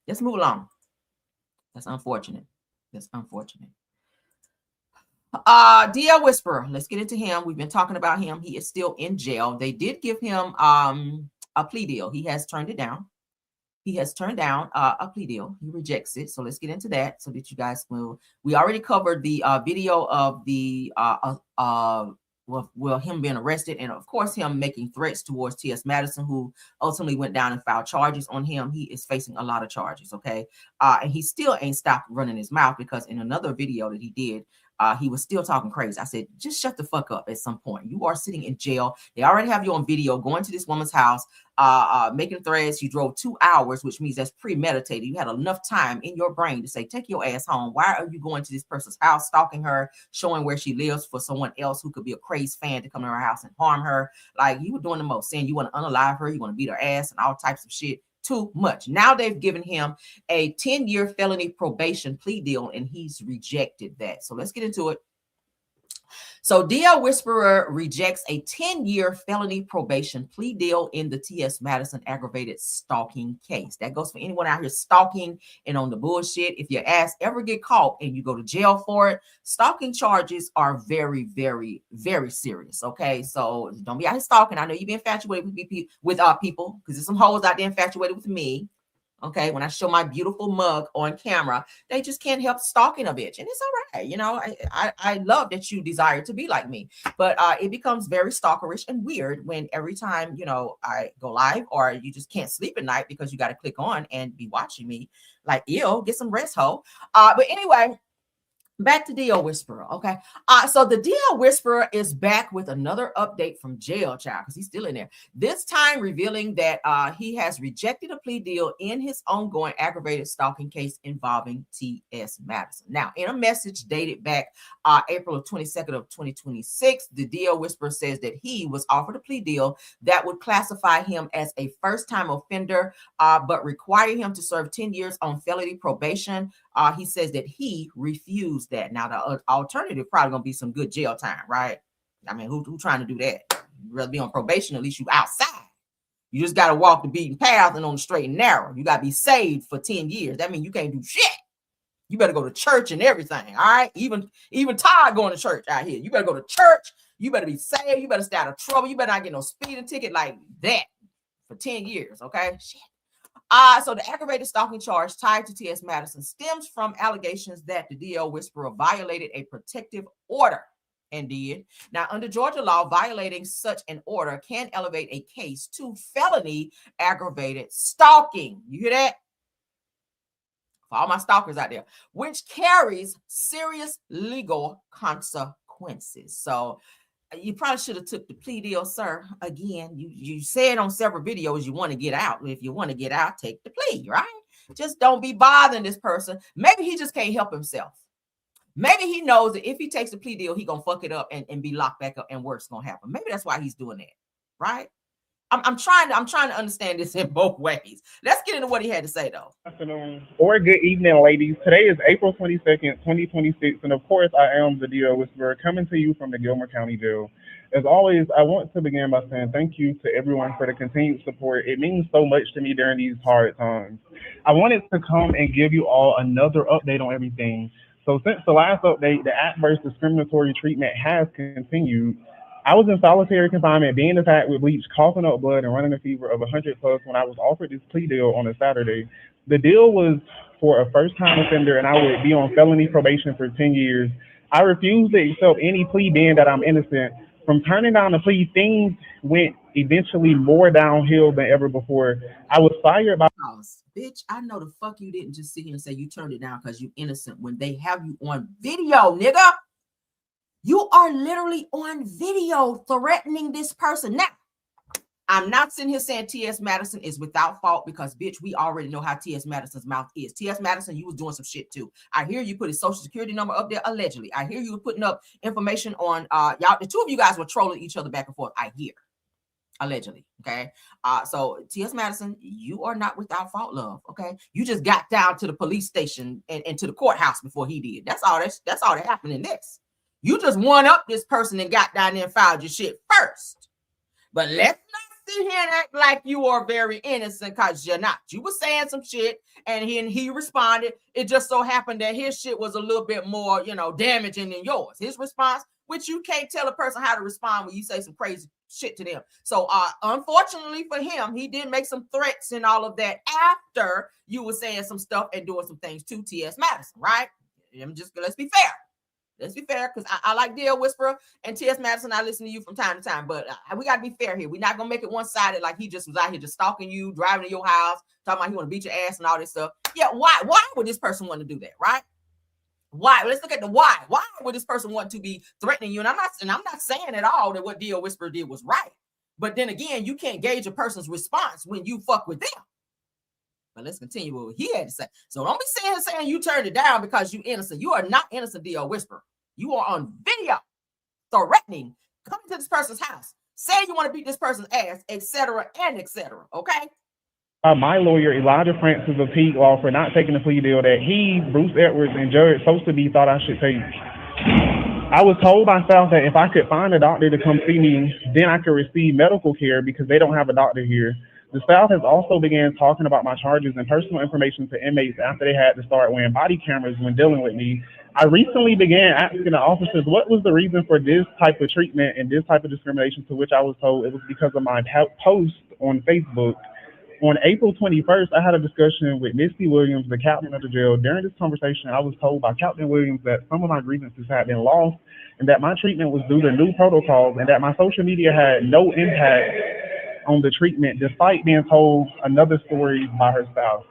Let's move along. That's unfortunate. That's unfortunate. DL Whisperer, let's get into him. We've been talking about him. He is still in jail. They did give him a plea deal. He has turned it down. He has turned down a plea deal. He rejects it. So let's get into that so that you guys will. We already covered the video of the him being arrested, and of course him making threats towards T.S. Madison, who ultimately went down and filed charges on him. He is facing a lot of charges. Okay, and he still ain't stopped running his mouth, because in another video that he did, he was still talking crazy. I said, just shut the fuck up at some point. You are sitting in jail. They already have you on video going to this woman's house, making threats. You drove 2 hours, which means that's premeditated. You had enough time in your brain to say, take your ass home. Why are you going to this person's house, stalking her, showing where she lives for someone else who could be a crazed fan to come to her house and harm her? Like, you were doing the most, saying you want to unalive her, you want to beat her ass and all types of shit. Too much. Now they've given him a 10-year felony probation plea deal, and he's rejected that. So let's get into it. So DL Whisperer rejects a 10-year felony probation plea deal in the T.S. Madison aggravated stalking case. That goes for anyone out here stalking and on the bullshit. If your ass ever get caught and you go to jail for it, stalking charges are very, very, very serious. Okay, so don't be out here stalking. I know you've been infatuated with people, because there's some hoes out there infatuated with me. Okay, when I show my beautiful mug on camera, they just can't help stalking a bitch, and it's all right. You know, I love that you desire to be like me, but it becomes very stalkerish and weird when every time, you know, I go live or you just can't sleep at night because you got to click on and be watching me. Like, ew, get some rest, ho. But anyway, back to DL Whisperer, okay? So the DL Whisperer is back with another update from jail, child, because he's still in there. This time revealing that he has rejected a plea deal in his ongoing aggravated stalking case involving T.S. Madison. Now, in a message dated back April 22nd of 2026, the DL Whisperer says that he was offered a plea deal that would classify him as a first-time offender, but require him to serve 10 years on felony probation. He says that he refused that. Now, the alternative probably gonna be some good jail time, right? I mean, who trying to do that? You'd rather be on probation, at least you outside. You just got to walk the beaten path and on the straight and narrow. You got to be saved for 10 years. That means you can't do shit. You better go to church and everything, all right? Even Todd going to church out here. You better go to church. You better be saved. You better stay out of trouble. You better not get no speeding ticket like that for 10 years, okay? Shit. So the aggravated stalking charge tied to T.S. Madison stems from allegations that the DL Whisperer violated a protective order and did. Now, under Georgia law, violating such an order can elevate a case to felony aggravated stalking. You hear that? For all my stalkers out there, which carries serious legal consequences. So you probably should have took the plea deal, sir. Again, you said on several videos you want to get out. If you want to get out, take the plea, right? Just don't be bothering this person. Maybe he just can't help himself. Maybe he knows that if he takes the plea deal, he gonna fuck it up and be locked back up and worse gonna happen. Maybe that's why he's doing that, right? I'm trying to understand this in both ways. Let's get into what he had to say, though. Good afternoon or good evening, ladies. Today is April 22nd, 2026, and of course, I am the DL Whisperer coming to you from the Gilmer County Jail. As always, I want to begin by saying thank you to everyone for the continued support. It means so much to me during these hard times. I wanted to come and give you all another update on everything. So since the last update, the adverse discriminatory treatment has continued. I was in solitary confinement, being attacked with bleach, coughing up blood, and running a fever of 100 plus when I was offered this plea deal on a Saturday. The deal was for a first-time offender, and I would be on felony probation for 10 years. I refused to accept any plea being that I'm innocent. From turning down the plea, things went eventually more downhill than ever before. I was fired by... Bitch, I know the fuck you didn't just sit here and say you turned it down because you're innocent when they have you on video, nigga. You are literally on video threatening this person. Now, I'm not sitting here saying T.S. Madison is without fault because, bitch, we already know how T.S. Madison's mouth is. T.S. Madison, you was doing some shit too. I hear you put his social security number up there, allegedly. I hear you were putting up information on, y'all, the two of you guys were trolling each other back and forth. I hear. Allegedly, okay? So T.S. Madison, you are not without fault, love, okay? You just got down to the police station and to the courthouse before he did. That's all that happened in this. You just won up this person and got down there and filed your shit first. But let's not sit here and act like you are very innocent because you're not. You were saying some shit and he responded. It just so happened that his shit was a little bit more, damaging than yours. His response, which you can't tell a person how to respond when you say some crazy shit to them. So unfortunately for him, he did make some threats and all of that after you were saying some stuff and doing some things to T.S. Madison, right? Let's be fair. Let's be fair, because I like DL Whisperer and T.S. Madison. I listen to you from time to time, but we got to be fair here. We're not going to make it one-sided like he just was out here just stalking you, driving to your house, talking about he want to beat your ass and all this stuff. Yeah, why? Why would this person want to do that, right? Why? Let's look at the why. Why would this person want to be threatening you? And I'm not saying at all that what DL Whisperer did was right. But then again, you can't gauge a person's response when you fuck with them. But let's continue with what he had to say. So don't be saying you turned it down because you innocent. You are not innocent, DL Whisperer. You are on video threatening, coming to this person's house, saying you want to beat this person's ass, etc. and etc. Okay? My lawyer, Elijah Francis of Teague Law, for not taking the plea deal that he, Bruce Edwards, and Jared Sotheby thought I should take. I was told by staff that if I could find a doctor to come see me, then I could receive medical care because they don't have a doctor here. The staff has also began talking about my charges and personal information to inmates after they had to start wearing body cameras when dealing with me. I recently began asking the officers what was the reason for this type of treatment and this type of discrimination, to which I was told it was because of my post on Facebook. On April 21st, I had a discussion with Misty Williams, the captain of the jail. During this conversation, I was told by Captain Williams that some of my grievances had been lost and that my treatment was due to new protocols and that my social media had no impact on the treatment, despite being told another story by her staff.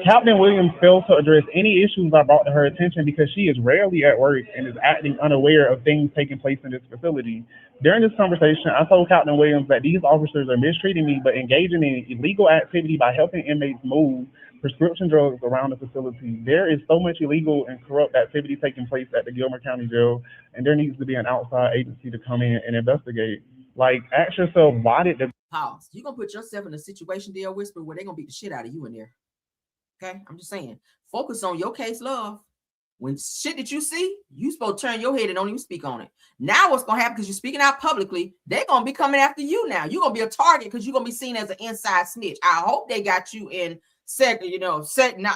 Captain Williams failed to address any issues I brought to her attention because she is rarely at work and is acting unaware of things taking place in this facility. During this conversation, I told Captain Williams that these officers are mistreating me but engaging in illegal activity by helping inmates move prescription drugs around the facility. There is so much illegal and corrupt activity taking place at the Gilmer County Jail, and there needs to be an outside agency to come in and investigate. Like, ask yourself, why did the... Pause. You're going to put yourself in a situation, dear Whisper, where they're going to beat the shit out of you in there. Okay, I'm just saying, focus on your case, love. When shit that you see, you supposed to turn your head and don't even speak on it. Now what's going to happen, because you're speaking out publicly, they're going to be coming after you now. You're going to be a target because you're going to be seen as an inside snitch. I hope they got you in segregation.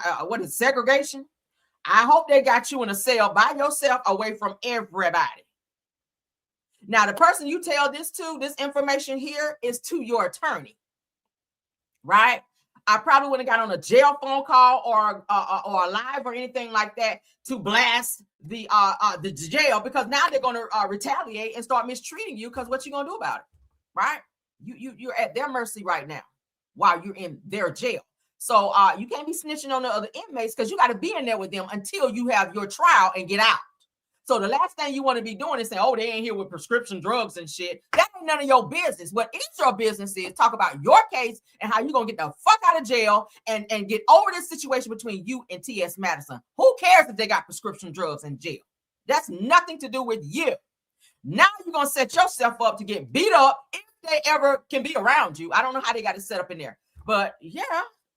I hope they got you in a cell by yourself away from everybody. Now, the person you tell this to, this information here, is to your attorney, right? I probably wouldn't have got on a jail phone call or a live or anything like that to blast the jail, because now they're going to retaliate and start mistreating you, because what you going to do about it, right? You're at their mercy right now while you're in their jail. So you can't be snitching on the other inmates, because you got to be in there with them until you have your trial and get out. So the last thing you want to be doing is saying, oh, they ain't here with prescription drugs and shit. That ain't none of your business. What is your business is talk about your case and how you're going to get the fuck out of jail and get over this situation between you and T.S. Madison. Who cares if they got prescription drugs in jail? That's nothing to do with you. Now you're going to set yourself up to get beat up if they ever can be around you. I don't know how they got it set up in there. But yeah,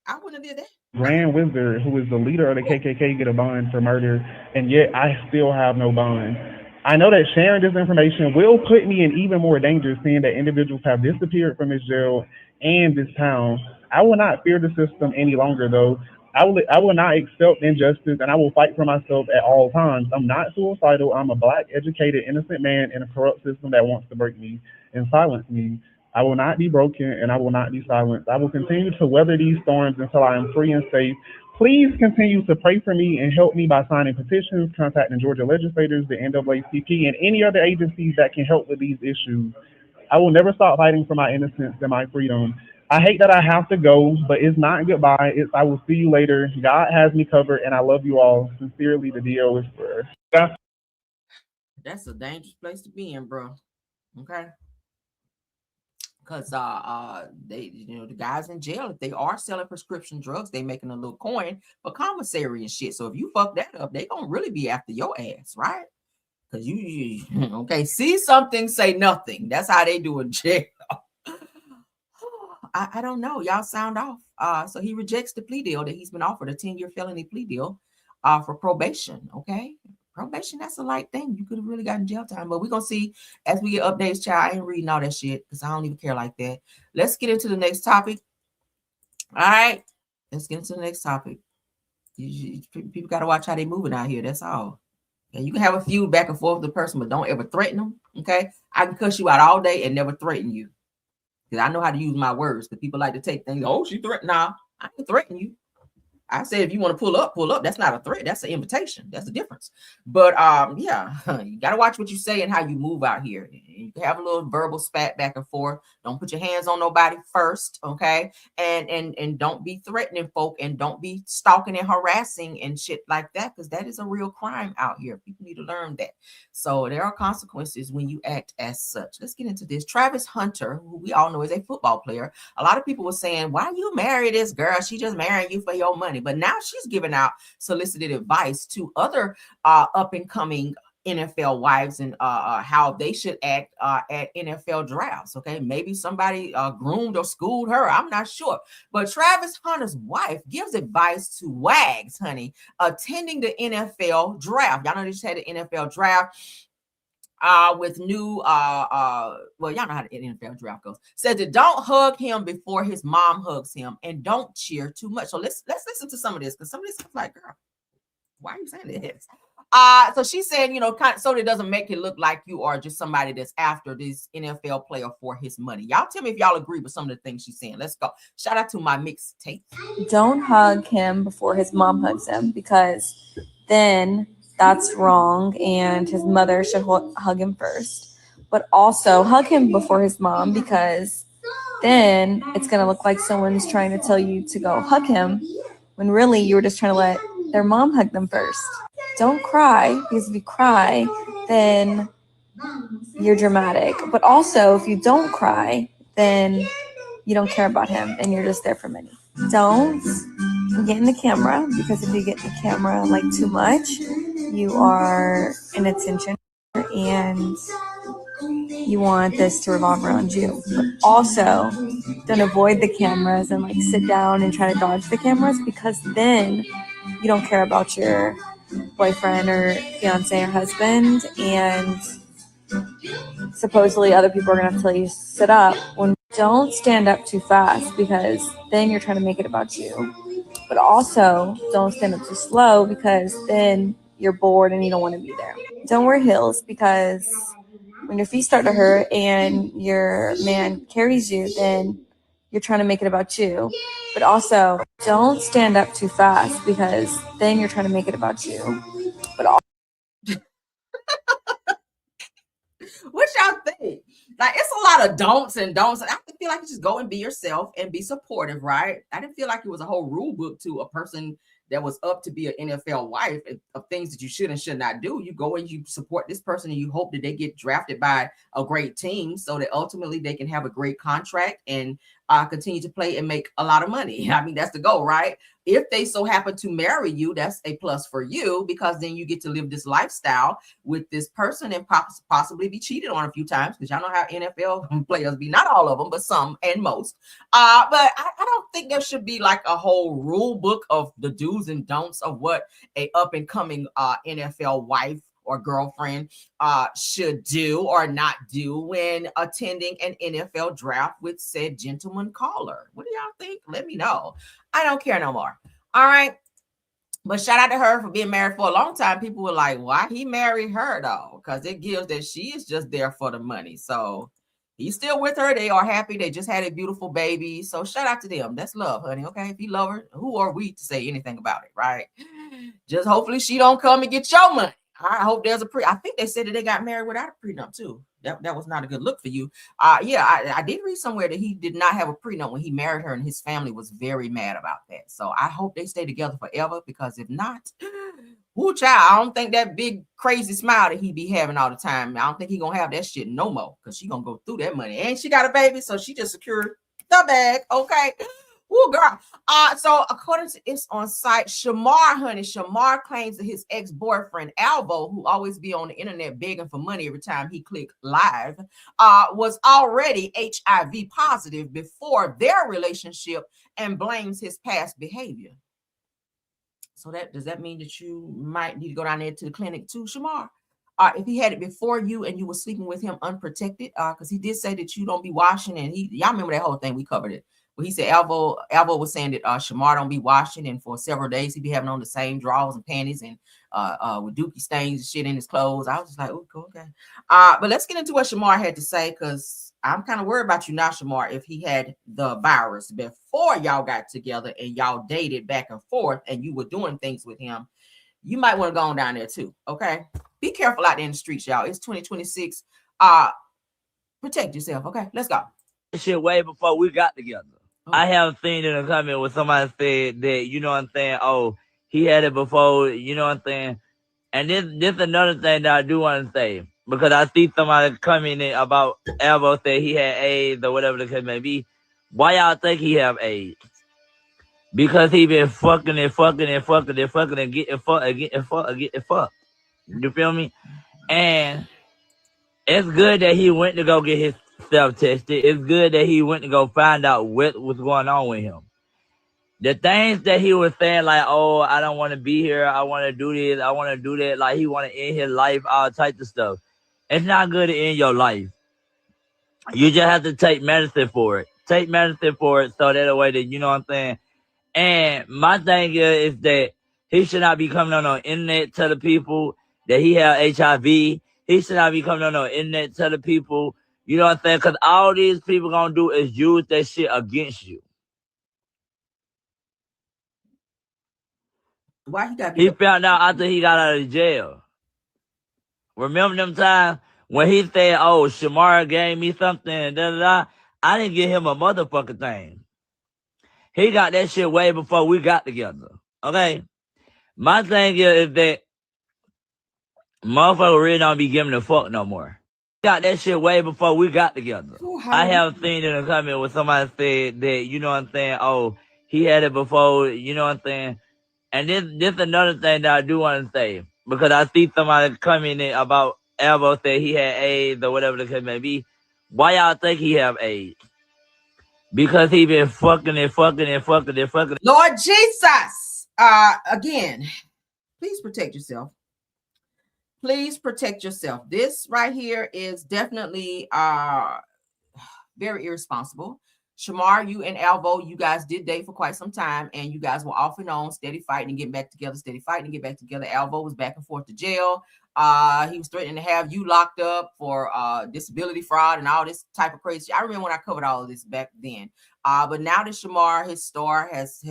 I wouldn't have did that. Grand Wizard, who is the leader of the KKK, get a bond for murder, and yet I still have no bond. I know that sharing this information will put me in even more danger, seeing that individuals have disappeared from this jail and this town. I will not fear the system any longer, though. I will not accept injustice, and I will fight for myself at all times. I'm not suicidal. I'm a Black, educated, innocent man in a corrupt system that wants to break me and silence me. I will not be broken, and I will not be silenced. I will continue to weather these storms until I am free and safe. Please continue to pray for me and help me by signing petitions, contacting Georgia legislators, the NAACP, and any other agencies that can help with these issues. I will never stop fighting for my innocence and my freedom. I hate that I have to go, but it's not goodbye. It's I will see you later. God has me covered, and I love you all. Sincerely, the DL Whisperer. That's a dangerous place to be in, bro. Okay. Because they, the guys in jail, if they are selling prescription drugs, they making a little coin for commissary and shit. So if you fuck that up, they gonna really be after your ass, right? Because you okay, see something, say nothing. That's how they do in jail. I don't know. Y'all sound off. So he rejects the plea deal that he's been offered, a 10-year felony plea deal for probation. Okay. Probation, that's a light thing. You could have really gotten jail time, but we're going to see as we get updates, child. I ain't reading all that shit because I don't even care like that. Let's get into the next topic. All right. Let's get into the next topic. People got to watch how they moving out here. That's all. And you can have a feud back and forth with the person, but don't ever threaten them. Okay. I can cuss you out all day and never threaten you because I know how to use my words, because people like to take things. Oh, she threatened. Nah, I can threaten you. I said, if you want to pull up, pull up. That's not a threat. That's an invitation. That's the difference. But yeah, you got to watch what you say and how you move out here. You can have a little verbal spat back and forth. Don't put your hands on nobody first, okay? And don't be threatening folk, and don't be stalking and harassing and shit like that, because that is a real crime out here. People need to learn that. So there are consequences when you act as such. Let's get into this. Travis Hunter, who we all know is a football player. A lot of people were saying, why you marry this girl? She just marrying you for your money. But now she's giving out solicited advice to other up-and-coming NFL wives and how they should act at NFL drafts. Okay, maybe somebody groomed or schooled her. I'm not sure. But Travis Hunter's wife gives advice to wags, honey, attending the NFL draft. Y'all know they just had the NFL draft. With new well, y'all know how the NFL draft goes. Said that don't hug him before his mom hugs him, and don't cheer too much. So let's listen to some of this, because some of this is like, girl, why are you saying this? So she's saying, you know, so it doesn't make it look like you are just somebody that's after this NFL player for his money. Y'all tell me if y'all agree with some of the things she's saying. Let's go. Shout out to my mixtape. Don't hug him before his mom hugs him, because then that's wrong and his mother should hug him first. But also hug him before his mom, because then it's going to look like someone's trying to tell you to go hug him when really you were just trying to let their mom hug them first. Don't cry, because if you cry, then you're dramatic. But also, if you don't cry, then you don't care about him and you're just there for money. Don't get in the camera, because if you get in the camera like too much, you are an attention and you want this to revolve around you. But also, don't avoid the cameras and like sit down and try to dodge the cameras, because then you don't care about your boyfriend or fiance or husband, and supposedly other people are going to tell you to sit up. Don't stand up too fast, because then you're trying to make it about you. But also, don't stand up too slow, because then you're bored and you don't want to be there. Don't wear heels, because when your feet start to hurt and your man carries you, then you're trying to make it about you. But also, don't stand up too fast, because then you're trying to make it about you. But also, What y'all think? Like, it's a lot of don'ts and don'ts. I feel like you just go and be yourself and be supportive, right? I didn't feel like it was a whole rule book to a person that was up to be an NFL wife of things that you should and should not do. You go and you support this person and you hope that they get drafted by a great team so that ultimately they can have a great contract and continue to play and make a lot of money. I mean, that's the goal, right? If they so happen to marry you, that's a plus for you, because then you get to live this lifestyle with this person and possibly be cheated on a few times, because y'all know how NFL players be, not all of them, but some and most. But I don't think there should be like a whole rule book of the do's and don'ts of what a up and coming NFL wife or girlfriend should do or not do when attending an NFL draft with said gentleman caller. What do y'all think? Let me know. I don't care no more. All right. But shout out to her for being married for a long time. People were like, why he married her though? Because it gives that she is just there for the money. So he's still with her. They are happy. They just had a beautiful baby. So shout out to them. That's love, honey. Okay. If you love her, who are we to say anything about it? Right. Just hopefully she don't come and get your money. I hope there's a I think they said that they got married without a prenup too. That was not a good look for you. Yeah, I did read somewhere that he did not have a prenup when he married her, and his family was very mad about that. So I hope they stay together forever, because if not, whoo child, I don't think that big crazy smile that he be having all the time, I don't think he gonna have that shit no more, because she gonna go through that money. And she got a baby, so she just secured the bag. Okay. Woo, girl. So according to It's On Site, Shamar claims that his ex-boyfriend Alvo, who always be on the internet begging for money every time he click live, was already HIV positive before their relationship and blames his past behavior. So does that mean that you might need to go down there to the clinic too, Shamar? If he had it before you and you were sleeping with him unprotected, because he did say that you don't be washing, and y'all remember that whole thing, we covered it. Well, he said Alvo was saying that Shamar don't be washing, and for several days he'd be having on the same drawers and panties and with dookie stains and shit in his clothes. I was just like, okay. But let's get into what Shamar had to say, because I'm kind of worried about you now, Shamar. If he had the virus before y'all got together and y'all dated back and forth and you were doing things with him, you might want to go on down there too. Okay. Be careful out there in the streets, y'all. It's 2026. Protect yourself. Okay. Let's go. Shit way before we got together. I have seen in a comment where somebody said that, you know what I'm saying, oh, he had it before, you know what I'm saying? And this another thing that I do want to say, because I see somebody coming in about Alvo said he had AIDS or whatever the case may be. Why y'all think he have AIDS? Because he been fucking and getting fucked. You feel me? And it's good that he went to go get his self-tested. It's good that he went to go find out what was going on with him. The things that he was saying, like, oh, I don't want to be here, I want to do this, I want to do that, like he want to end his life, all types of stuff. It's not good to end your life. You just have to take medicine for it. Take medicine for it so that way that, you know what I'm saying? And my thing is that He should not be coming on the internet telling people that he have HIV. He should not be coming on the internet telling people, you know what I'm saying? Because all these people gonna do is use that shit against you. Why he got? He found out after he got out of jail. Remember them times when he said, "Oh, Shamar gave me something," da da da. I didn't give him a motherfucking thing. He got that shit way before we got together. Okay. My thing is that motherfucker really don't be giving a fuck no more. Got that shit way before we got together. I have seen in a comment where somebody said that, you know what I'm saying, oh, he had it before, you know what I'm saying? And this another thing that I do want to say, because I see somebody commenting about Alvo said he had AIDS or whatever the case may be. Why y'all think he have AIDS? Because he been fucking and fucking and fucking and fucking. Lord Jesus. Again, please protect yourself. Please protect yourself. This right here is definitely very irresponsible. Shamar, you and Alvo, you guys did date for quite some time, and you guys were off and on, steady fighting and getting back together, steady fighting and get back together. Alvo was back and forth to jail. He was threatening to have you locked up for disability fraud and all this type of crazy. I remember when I covered all of this back then. But now that Shamar, his star has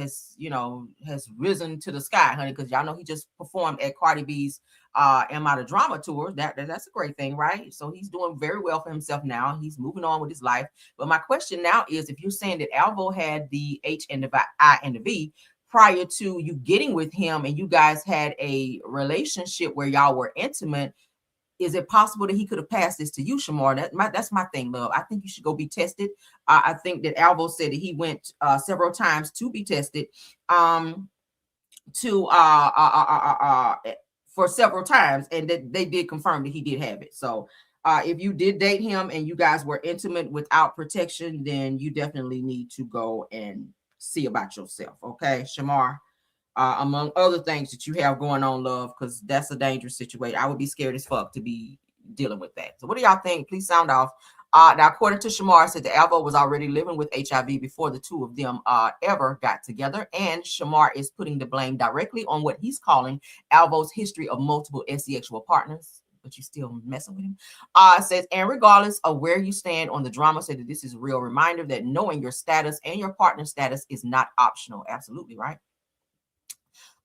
risen to the sky, honey, because y'all know he just performed at Cardi B's Am I the Drama tour. That's a great thing, right? So he's doing very well for himself now. He's moving on with his life. But my question now is, if you're saying that Alvo had the H and the I and the V prior to you getting with him, and you guys had a relationship where y'all were intimate, is it possible that he could have passed this to you, Shamar? That's my thing, love. I think you should go be tested. I think that Alvo said that he went several times to be tested, for several times, and that they did confirm that he did have it. So if you did date him and you guys were intimate without protection, then you definitely need to go and see about yourself, okay, Shamar? Among other things that you have going on, love, because that's a dangerous situation. I would be scared as fuck to be dealing with that. So what do y'all think? Please sound off. Now, according to Shamar, said that Alvo was already living with HIV before the two of them ever got together, and Shamar is putting the blame directly on what he's calling Alvo's history of multiple sexual partners. But you still messing with him. Says, and regardless of where you stand on the drama, said that this is a real reminder that knowing your status and your partner status is not optional. Absolutely right.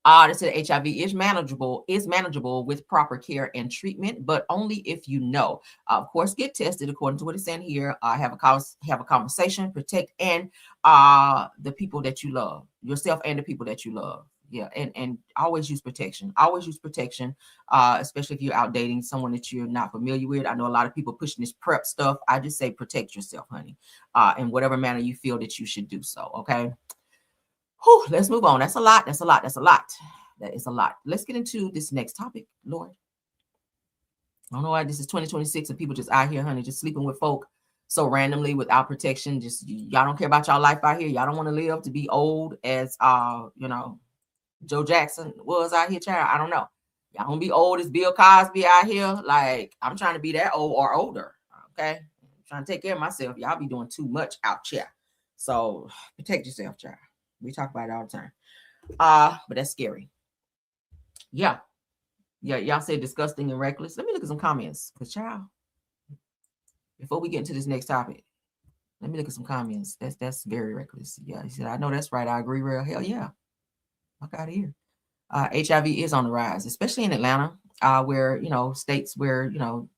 They said HIV is manageable with proper care and treatment, but only if you know. Of course, get tested according to what it's saying here. Have a conversation, protect and the people that you love, yourself and the people that you love. Yeah, and always use protection. Always use protection, especially if you're out dating someone that you're not familiar with. I know a lot of people pushing this prep stuff. I just say protect yourself, honey, in whatever manner you feel that you should do so. Okay. Whew, let's move on. That's a lot. That's a lot. That's a lot. That is a lot. Let's get into this next topic, Lord. I don't know why this is 2026 and people just out here, honey, just sleeping with folk so randomly without protection. Just y'all don't care about y'all life out here. Y'all don't want to live to be old as Joe Jackson was out here, child. I don't know. Y'all don't be old as Bill Cosby out here. Like, I'm trying to be that old or older. Okay. I'm trying to take care of myself. Y'all be doing too much out here. So protect yourself, child. We talk about it all the time. But that's scary. Yeah. Y'all say disgusting and reckless. Let me look at some comments. Because, child, before we get into this next topic, let me look at some comments. That's very reckless. Yeah, he said, I know that's right. I agree, real. Hell yeah. Fuck out of here. HIV is on the rise, especially in Atlanta, where, states where, the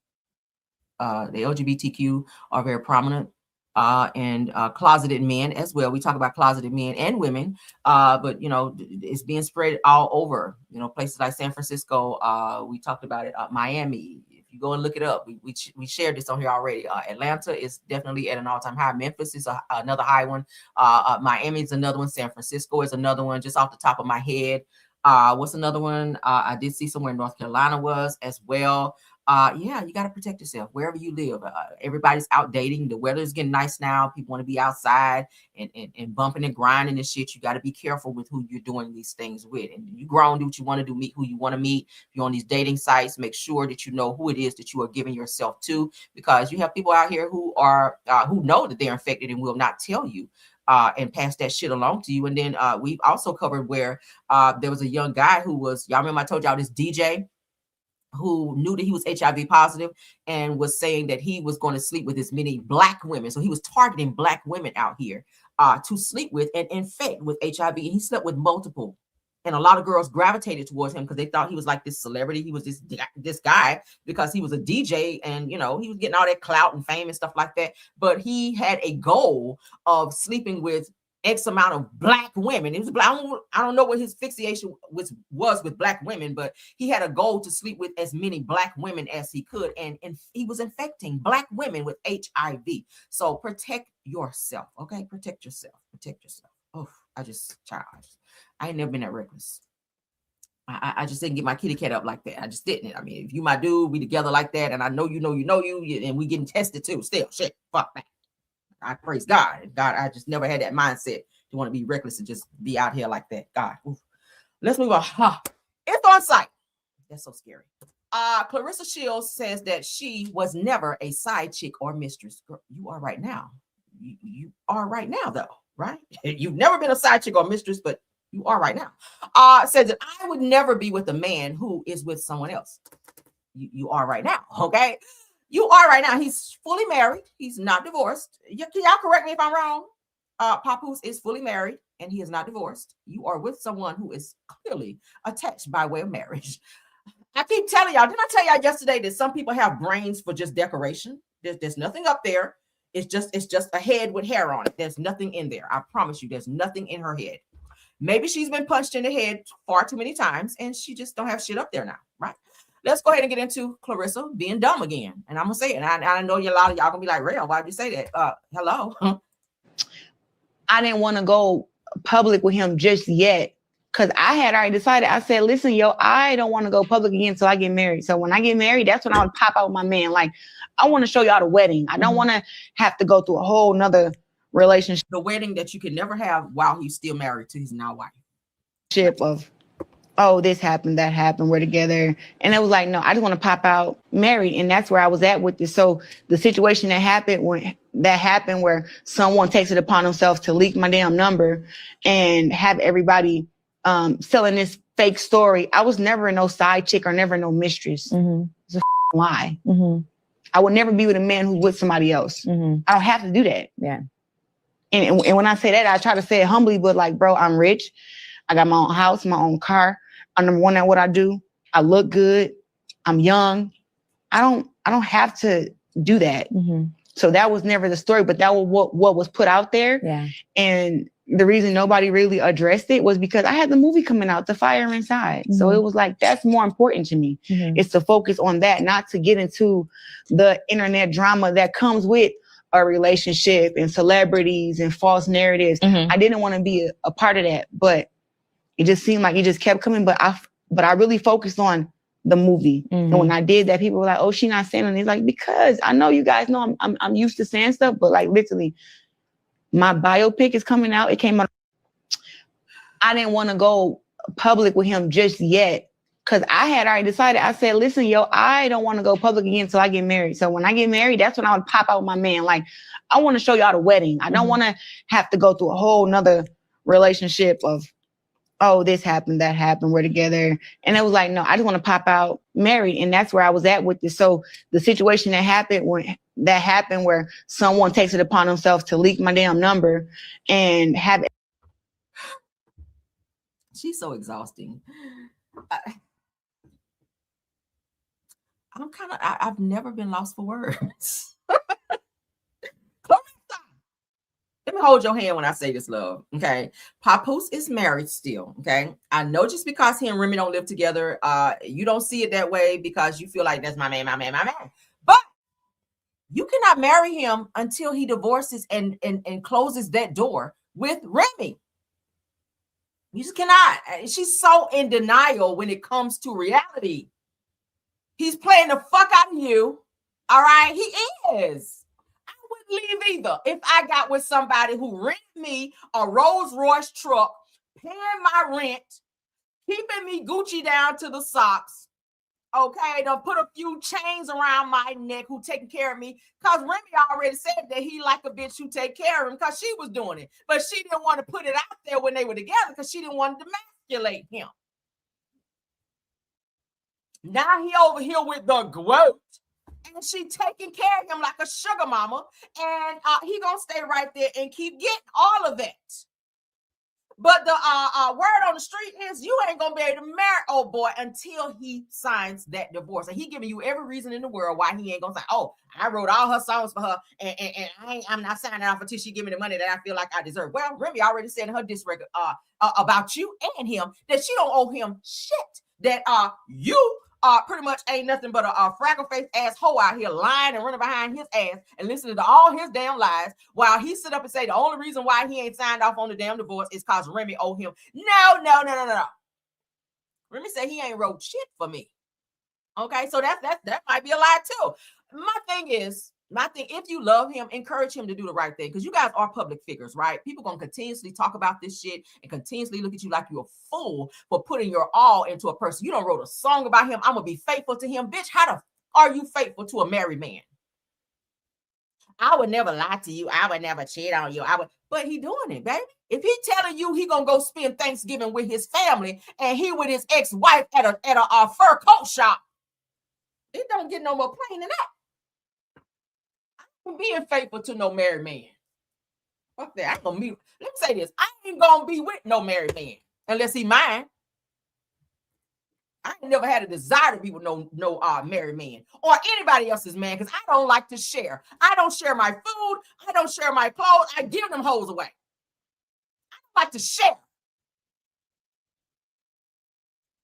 LGBTQ are very prominent. And closeted men as well. We talk about closeted men and women, but it's being spread all over. Places like San Francisco. We talked about it. Miami. If you go and look it up, we shared this on here already. Atlanta is definitely at an all-time high. Memphis is another high one. Miami is another one. San Francisco is another one. Just off the top of my head. What's another one? I did see somewhere in North Carolina was as well. Yeah, you got to protect yourself wherever you live. Everybody's out dating. The weather is getting nice now. People want to be outside and bumping and grinding and shit. You got to be careful with who you're doing these things with. And you grown, do what you want to do, meet who you want to meet. If you're on these dating sites, make sure that you know who it is that you are giving yourself to, because you have people out here who are who know that they're infected and will not tell you. and pass that shit along to you. And then we've also covered where there was a young guy who was, y'all remember I told y'all this DJ who knew that he was HIV positive and was saying that he was going to sleep with as many black women. So he was targeting black women out here to sleep with and infect with HIV. And he slept with multiple. And a lot of girls gravitated towards him because they thought he was like this celebrity. He was this guy because he was a DJ and, you know, he was getting all that clout and fame and stuff like that. But he had a goal of sleeping with X amount of black women. It was black. I don't know what his fixation was with black women, but he had a goal to sleep with as many black women as he could. And he was infecting black women with HIV. So protect yourself. Okay. Protect yourself. Protect yourself. Oh, I ain't never been that reckless. I just didn't get my kitty cat up like that. I just didn't. I mean, if you my dude, we together like that, and I know you, and we getting tested too. Still, shit, fuck that. I praise God. God, I just never had that mindset to want to be reckless and just be out here like that. God, oof. Let's move on. It's on site. That's so scary. Claressa Shields says that she was never a side chick or mistress. Girl, you are right now. You are right now, though, right? You've never been a side chick or mistress, but you are right now. Says that I would never be with a man who is with someone else. You are right now, okay? You are right now. He's fully married. He's not divorced. Y'all correct me if I'm wrong. Papoose is fully married and he is not divorced. You are with someone who is clearly attached by way of marriage. I keep telling y'all, didn't I tell y'all yesterday that some people have brains for just decoration? There's nothing up there. It's just a head with hair on it. There's nothing in there. I promise you, there's nothing in her head. Maybe she's been punched in the head far too many times and she just don't have shit up there now, right? Let's go ahead and get into Claressa being dumb again. And I'm going to say it. And I know a lot of y'all going to be like, Rael, why'd you say that? Hello. I didn't want to go public with him just yet because I had already decided. I said, listen, I don't want to go public again until I get married. So when I get married, that's when I would pop out with my man. Like, I want to show y'all the wedding. I don't want to have to go through a whole nother relationship. The wedding that you can never have while he's still married to his now wife. Of, oh, this happened, that happened, we're together. And it was like, no, I just want to pop out married. And that's where I was at with this. So the situation that happened where someone takes it upon themselves to leak my damn number and have everybody selling this fake story. I was never no side chick or never no mistress. It's a lie. I would never be with a man who's with somebody else. I don't have to do that. Yeah. And when I say that, I try to say it humbly, but like, bro, I'm rich. I got my own house, my own car. I'm number one at what I do. I look good. I'm young. I don't have to do that. So that was never the story, but that was what was put out there. Yeah. And the reason nobody really addressed it was because I had the movie coming out, The Fire Inside. So it was like, that's more important to me. It's to focus on that, not to get into the internet drama that comes with a relationship and celebrities and false narratives. I didn't want to be a part of that, but it just seemed like it just kept coming. But I really focused on the movie. And when I did that, people were like, oh, she not saying anything. It's like, because I know you guys know I'm used to saying stuff, but like literally my biopic is coming out. It came out. I didn't want to go public with him just yet because I had already decided. I said, listen, I don't want to go public again until I get married. So when I get married, that's when I would pop out with my man. Like, I want to show y'all the wedding. I don't want to have to go through a whole nother relationship of, oh, this happened, that happened, we're together. And it was like, no, I just want to pop out married. And that's where I was at with this. So the situation that happened where someone takes it upon themselves to leak my damn number and have it. She's so exhausting. I've never been lost for words. Let me hold your hand when I say this, love. Okay. Papoose is married still. Okay. I know just because he and Remy don't live together, you don't see it that way because you feel like that's my man. But you cannot marry him until he divorces and closes that door with Remy. You just cannot. She's so in denial when it comes to reality. He's playing the fuck out of you. All right. He is. Leave either if I got with somebody who rented me a Rolls Royce truck, paying my rent, keeping me Gucci down to the socks, okay, to put a few chains around my neck, who taking care of me, because Remy already said that he like a bitch who take care of him because she was doing it. But she didn't want to put it out there when they were together because she didn't want to emasculate him. Now he over here with the goat, and she taking care of him like a sugar mama, and he gonna stay right there and keep getting all of that. But the word on the street is you ain't gonna be able to marry old boy until he signs that divorce. And he giving you every reason in the world why he ain't gonna say, oh, I wrote all her songs for her, and I'm not signing off until she give me the money that I feel like I deserve. Well, Remy already said in her diss record about you and him that she don't owe him shit. That you pretty much ain't nothing but a fraggle face ass hoe out here lying and running behind his ass and listening to all his damn lies while he sit up and say the only reason why he ain't signed off on the damn divorce is because Remy owe him. No. Remy said he ain't wrote shit for me. Okay, so that might be a lie too. My thing, if you love him, encourage him to do the right thing, because you guys are public figures, right? People gonna continuously talk about this shit and continuously look at you like you're a fool for putting your all into a person. You don't wrote a song about him. I'm gonna be faithful to him. Bitch, how the are you faithful to a married man? I would never lie to you. I would never cheat on you. But he doing it, baby. If he telling you he gonna go spend Thanksgiving with his family and he with his ex-wife at a fur coat shop, it don't get no more plain than that. Being faithful to no married man. Fuck that. Let me say this. I ain't gonna be with no married man unless he mine. I ain't never had a desire to be with no married man or anybody else's man, because I don't like to share. I don't share my food. I don't share my clothes. I give them hoes away. I don't like to share.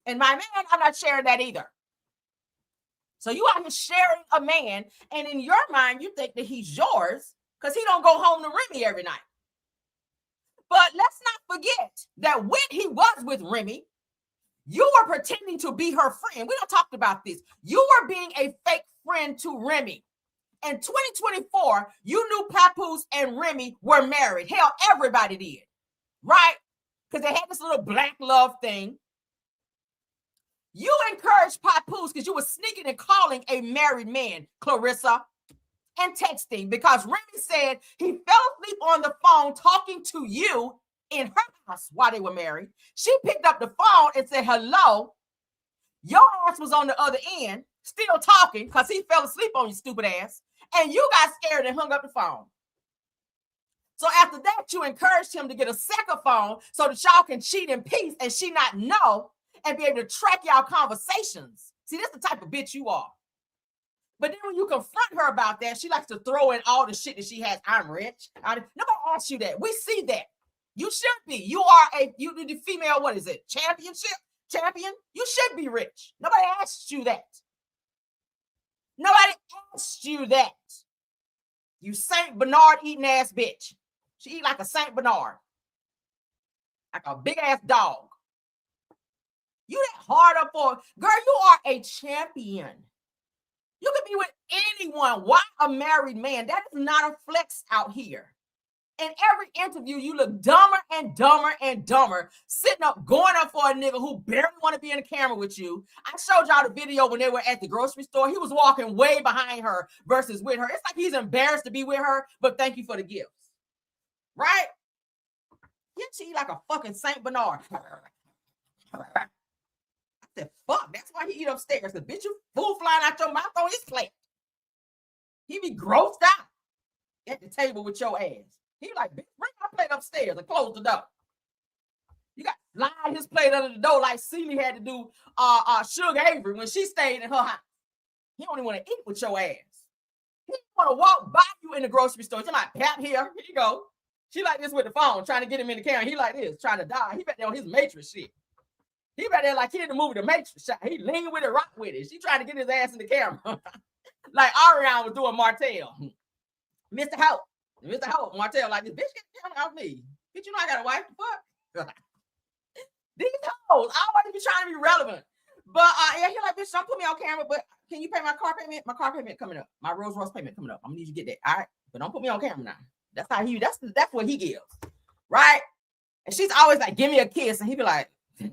And my man, I'm not sharing that either. So you out here sharing a man, and in your mind, you think that he's yours because he don't go home to Remy every night. But let's not forget that when he was with Remy, you were pretending to be her friend. We don't talk about this. You were being a fake friend to Remy. In 2024, you knew Papoose and Remy were married. Hell, everybody did, right? Because they had this little black love thing. You encouraged Papoose because you were sneaking and calling a married man, Claressa, and texting, because Remy said he fell asleep on the phone talking to you in her house while they were married. She picked up the phone and said, hello. Your ass was on the other end, still talking because he fell asleep on your stupid ass. And you got scared and hung up the phone. So after that, you encouraged him to get a second phone so that y'all can cheat in peace and she not know and be able to track y'all conversations. See, that's the type of bitch you are. But then when you confront her about that, she likes to throw in all the shit that she has. I'm rich. Nobody asked you that. We see that. You should be. You are the female, what is it? Champion? You should be rich. Nobody asked you that. Nobody asked you that. You Saint Bernard eating ass bitch. She eat like a Saint Bernard. Like a big ass dog. You that hard up for, girl, you are a champion. You could be with anyone. Why a married man? That is not a flex out here. In every interview, you look dumber and dumber and dumber, sitting up, going up for a nigga who barely want to be in the camera with you. I showed y'all the video when they were at the grocery store. He was walking way behind her versus with her. It's like he's embarrassed to be with her, but thank you for the gifts. Right? Yeah, she like a fucking Saint Bernard. I said, fuck, that's why he eat upstairs. The bitch, you fool flying out your mouth on his plate. He be grossed out at the table with your ass. He like, bitch, bring my plate upstairs and close the door. You got to slide his plate under the door like Celie had to do Sugar Avery when she stayed in her house. He don't even want to eat with your ass. He want to walk by you in the grocery store. You're like, Pat, here you go. She like this with the phone, trying to get him in the camera. He like this, trying to die. He back there on his Matrix shit. He back there like he in the movie The Matrix shot. He lean with it, rock with it. She trying to get his ass in the camera. Like Ariana was doing Martell. Mr. Hope, Martell like this, bitch, get the camera off me. Bitch, you know I got a wife to fuck. These hoes always be trying to be relevant. But yeah, he like, bitch, don't put me on camera, but can you pay my car payment? My car payment coming up. My Rolls Royce payment coming up. I'm gonna need you to get that. All right. But don't put me on camera now. That's how that's what he gives. Right? And she's always like, give me a kiss. And he be like, I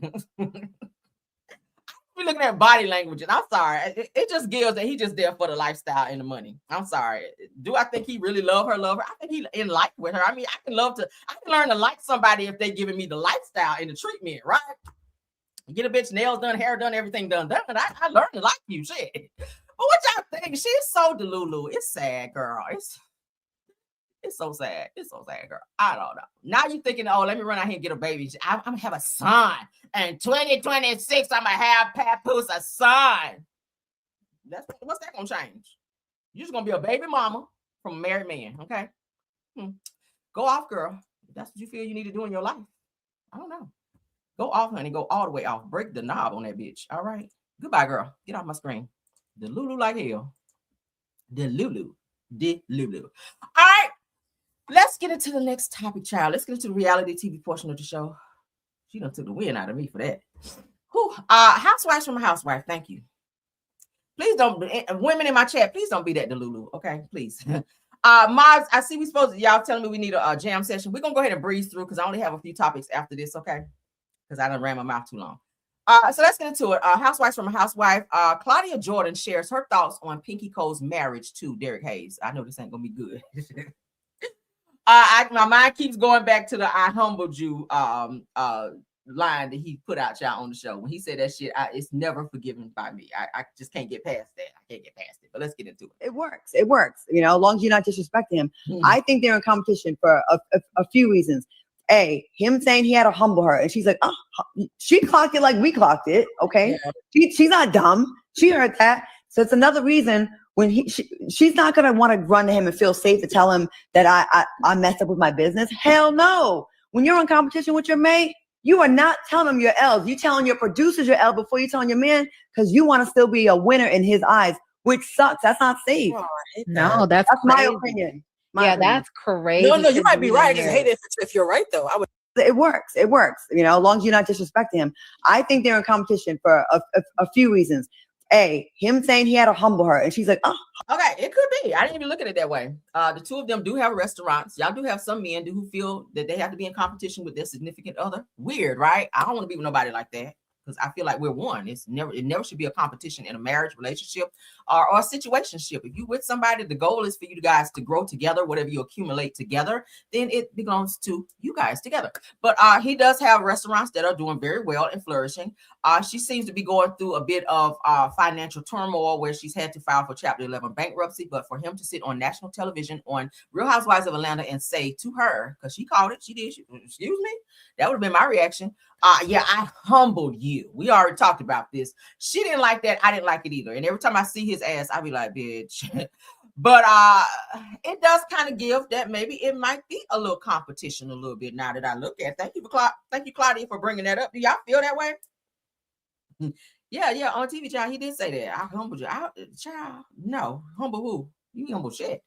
We looking at body language, and I'm sorry. It just gives that he just there for the lifestyle and the money. I'm sorry. Do I think he really love her? I think he in like with her. I mean, I can learn to like somebody if they giving me the lifestyle and the treatment, right? Get a bitch nails done, hair done, everything done. I learned to like you, shit. But what y'all think? She's so delulu. It's sad, girl. It's so sad. It's so sad, girl. I don't know. Now you thinking, oh, let me run out here and get a baby. I'm gonna have a son. And 2026, I'm gonna have Papoose a son. What's that gonna change? You're just gonna be a baby mama from a married man, okay? Go off, girl. If that's what you feel you need to do in your life. I don't know. Go off, honey. Go all the way off. Break the knob on that bitch. All right. Goodbye, girl. Get off my screen. Delulu like hell. Delulu. All right. Let's get into the next topic, child. Let's get into the reality TV portion of the show. She done took the wind out of me for that. Housewives from a housewife. Thank you. Please don't, women in my chat, please don't be that delulu. Okay, please. Mods, I see y'all telling me we need a jam session. We're gonna go ahead and breeze through because I only have a few topics after this, okay? Because I done ran my mouth too long. So let's get into it. Housewives from a housewife. Claudia Jordan shares her thoughts on Pinky Cole's marriage to Derek Hayes. I know this ain't gonna be good. My mind keeps going back to the "I humbled you" line that he put out y'all on the show. When he said that shit, it's never forgiven by me. I just can't get past that. I can't get past it. But let's get into it. It works. It works. You know, as long as you're not disrespecting him. I think they're in competition for a few reasons. A, him saying he had to humble her, and she's like, oh, she clocked it like we clocked it. Okay, yeah. She's not dumb. She heard that. So it's another reason when she's not gonna want to run to him and feel safe to tell him that I messed up with my business. Hell no. When you're in competition with your mate, you are not telling him your L's. You telling your producers your L before you telling your man because you want to still be a winner in his eyes, which sucks. That's not safe. No, that's my opinion. That's crazy. No, you might be right. I just hate it if you're right though. It works. It works. You know, as long as you're not disrespecting him. I think they're in competition for a few reasons. A, him saying he had to humble her, and she's like, oh. Okay, it could be. I didn't even look at it that way. The two of them do have restaurants. Y'all do have some men who feel that they have to be in competition with their significant other. Weird, right? I don't want to be with nobody like that because I feel like we're one. It never should be a competition in a marriage relationship or a situationship. If you're with somebody, the goal is for you guys to grow together. Whatever you accumulate together, then it belongs to you guys together. But he does have restaurants that are doing very well and flourishing. She seems to be going through a bit of financial turmoil where she's had to file for Chapter 11 bankruptcy. But for him to sit on national television on Real Housewives of Atlanta and say to her, because she called it, excuse me, that would have been my reaction. Yeah, I humbled you. We already talked about this. She didn't like that. I didn't like it either. And every time I see his ass, I'll be like, bitch. But it does kind of give that maybe it might be a little competition a little bit now that I look at. Thank you, Claudia, for bringing that up. Do y'all feel that way? Yeah, on TV, child, he did say that. I humbled you. Child, no, humble who? You humble shit.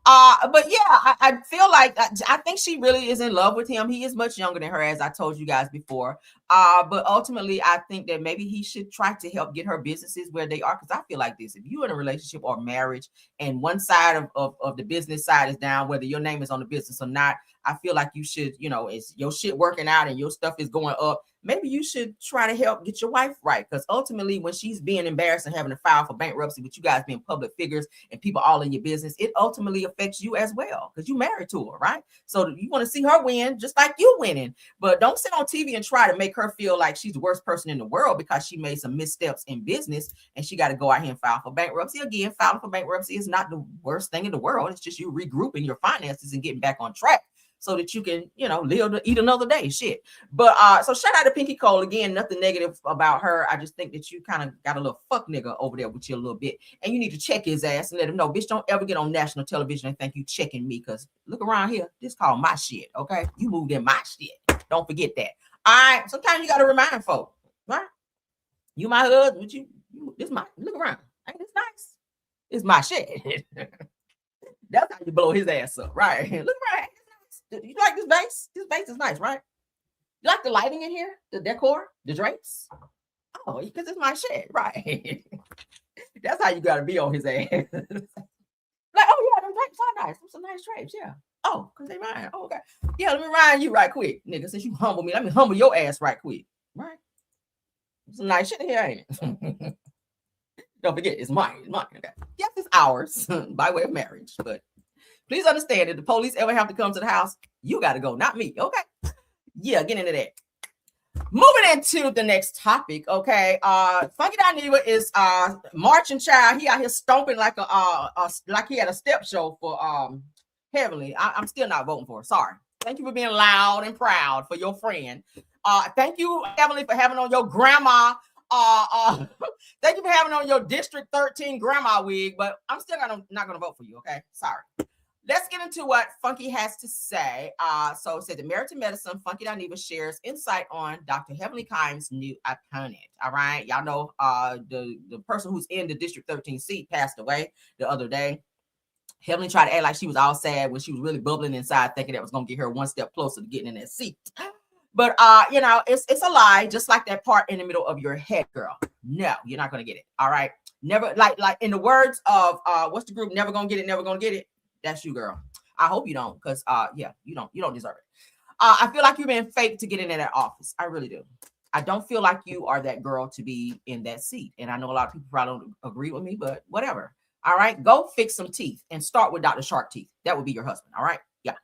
But yeah, I feel like I think she really is in love with him. He is much younger than her, as I told you guys before. But ultimately, I think that maybe he should try to help get her businesses where they are. Because I feel like this: if you're in a relationship or marriage, and one side of the business side is down, whether your name is on the business or not, I feel like you should, it's your shit working out and your stuff is going up. Maybe you should try to help get your wife right. Because ultimately, when she's being embarrassed and having to file for bankruptcy with you guys being public figures and people all in your business, it ultimately affects you as well because you married to her, right? So you want to see her win just like you winning. But don't sit on TV and try to make her feel like she's the worst person in the world because she made some missteps in business and she got to go out here and file for bankruptcy. Again, filing for bankruptcy is not the worst thing in the world. It's just you regrouping your finances and getting back on track, so that you can, live to eat another day. Shit. But so shout out to Pinky Cole. Again, nothing negative about her. I just think that you kind of got a little fuck nigga over there with you a little bit. And you need to check his ass and let him know, bitch, don't ever get on national television and think you checking me. Because look around here. This called my shit. Okay. You moved in my shit. Don't forget that. All right. Sometimes you got to remind folks, right? You my husband, look around. Ain't this nice? It's my shit. That's how you blow his ass up. Right. Look around. You like this vase? This vase is nice, right? You like the lighting in here? The decor? The drapes? Oh, because it's my shit, right? That's how you got to be on his ass. Like, oh, yeah, them drapes are nice. Some nice drapes, yeah. Oh, because they mine. Oh, okay. Yeah, let me remind you right quick, nigga. Since you humble me, let me humble your ass right quick, right? Some nice shit here, ain't it? Don't forget, it's mine. It's mine. Okay. Yes, it's ours by way of marriage. But please understand, if the police ever have to come to the house, you got to go, not me. Okay. Yeah, get into that. Moving into the next topic, okay. Funky Dineva is marching child. He out here stomping like like he had a step show for Heavenly. I'm still not voting for her. Sorry. Thank you for being loud and proud for your friend. Thank you, Heavenly, for having on your grandma. Thank you for having on your District 13 grandma wig, but I'm still not gonna vote for you. Okay, sorry. Let's get into what Funky has to say. So it said the Merit to Medicine, Funky Dineva shares insight on Dr. Heavenly Kime's new opponent. All right. Y'all know the person who's in the District 13 seat passed away the other day. Heavenly tried to act like she was all sad when she was really bubbling inside, thinking that was gonna get her one step closer to getting in that seat. But you know, it's a lie, just like that part in the middle of your head, girl. No, you're not gonna get it. All right. Never like in the words of what's the group? Never gonna get it, never gonna get it. That's you, girl. I hope you don't, because yeah, you don't deserve it. I feel like you've been fake to get in that office. I really do. I don't feel like you are that girl to be in that seat. And I know a lot of people probably don't agree with me, but whatever. All right, go fix some teeth and start with Dr. Shark Teeth. That would be your husband. All right. Yeah.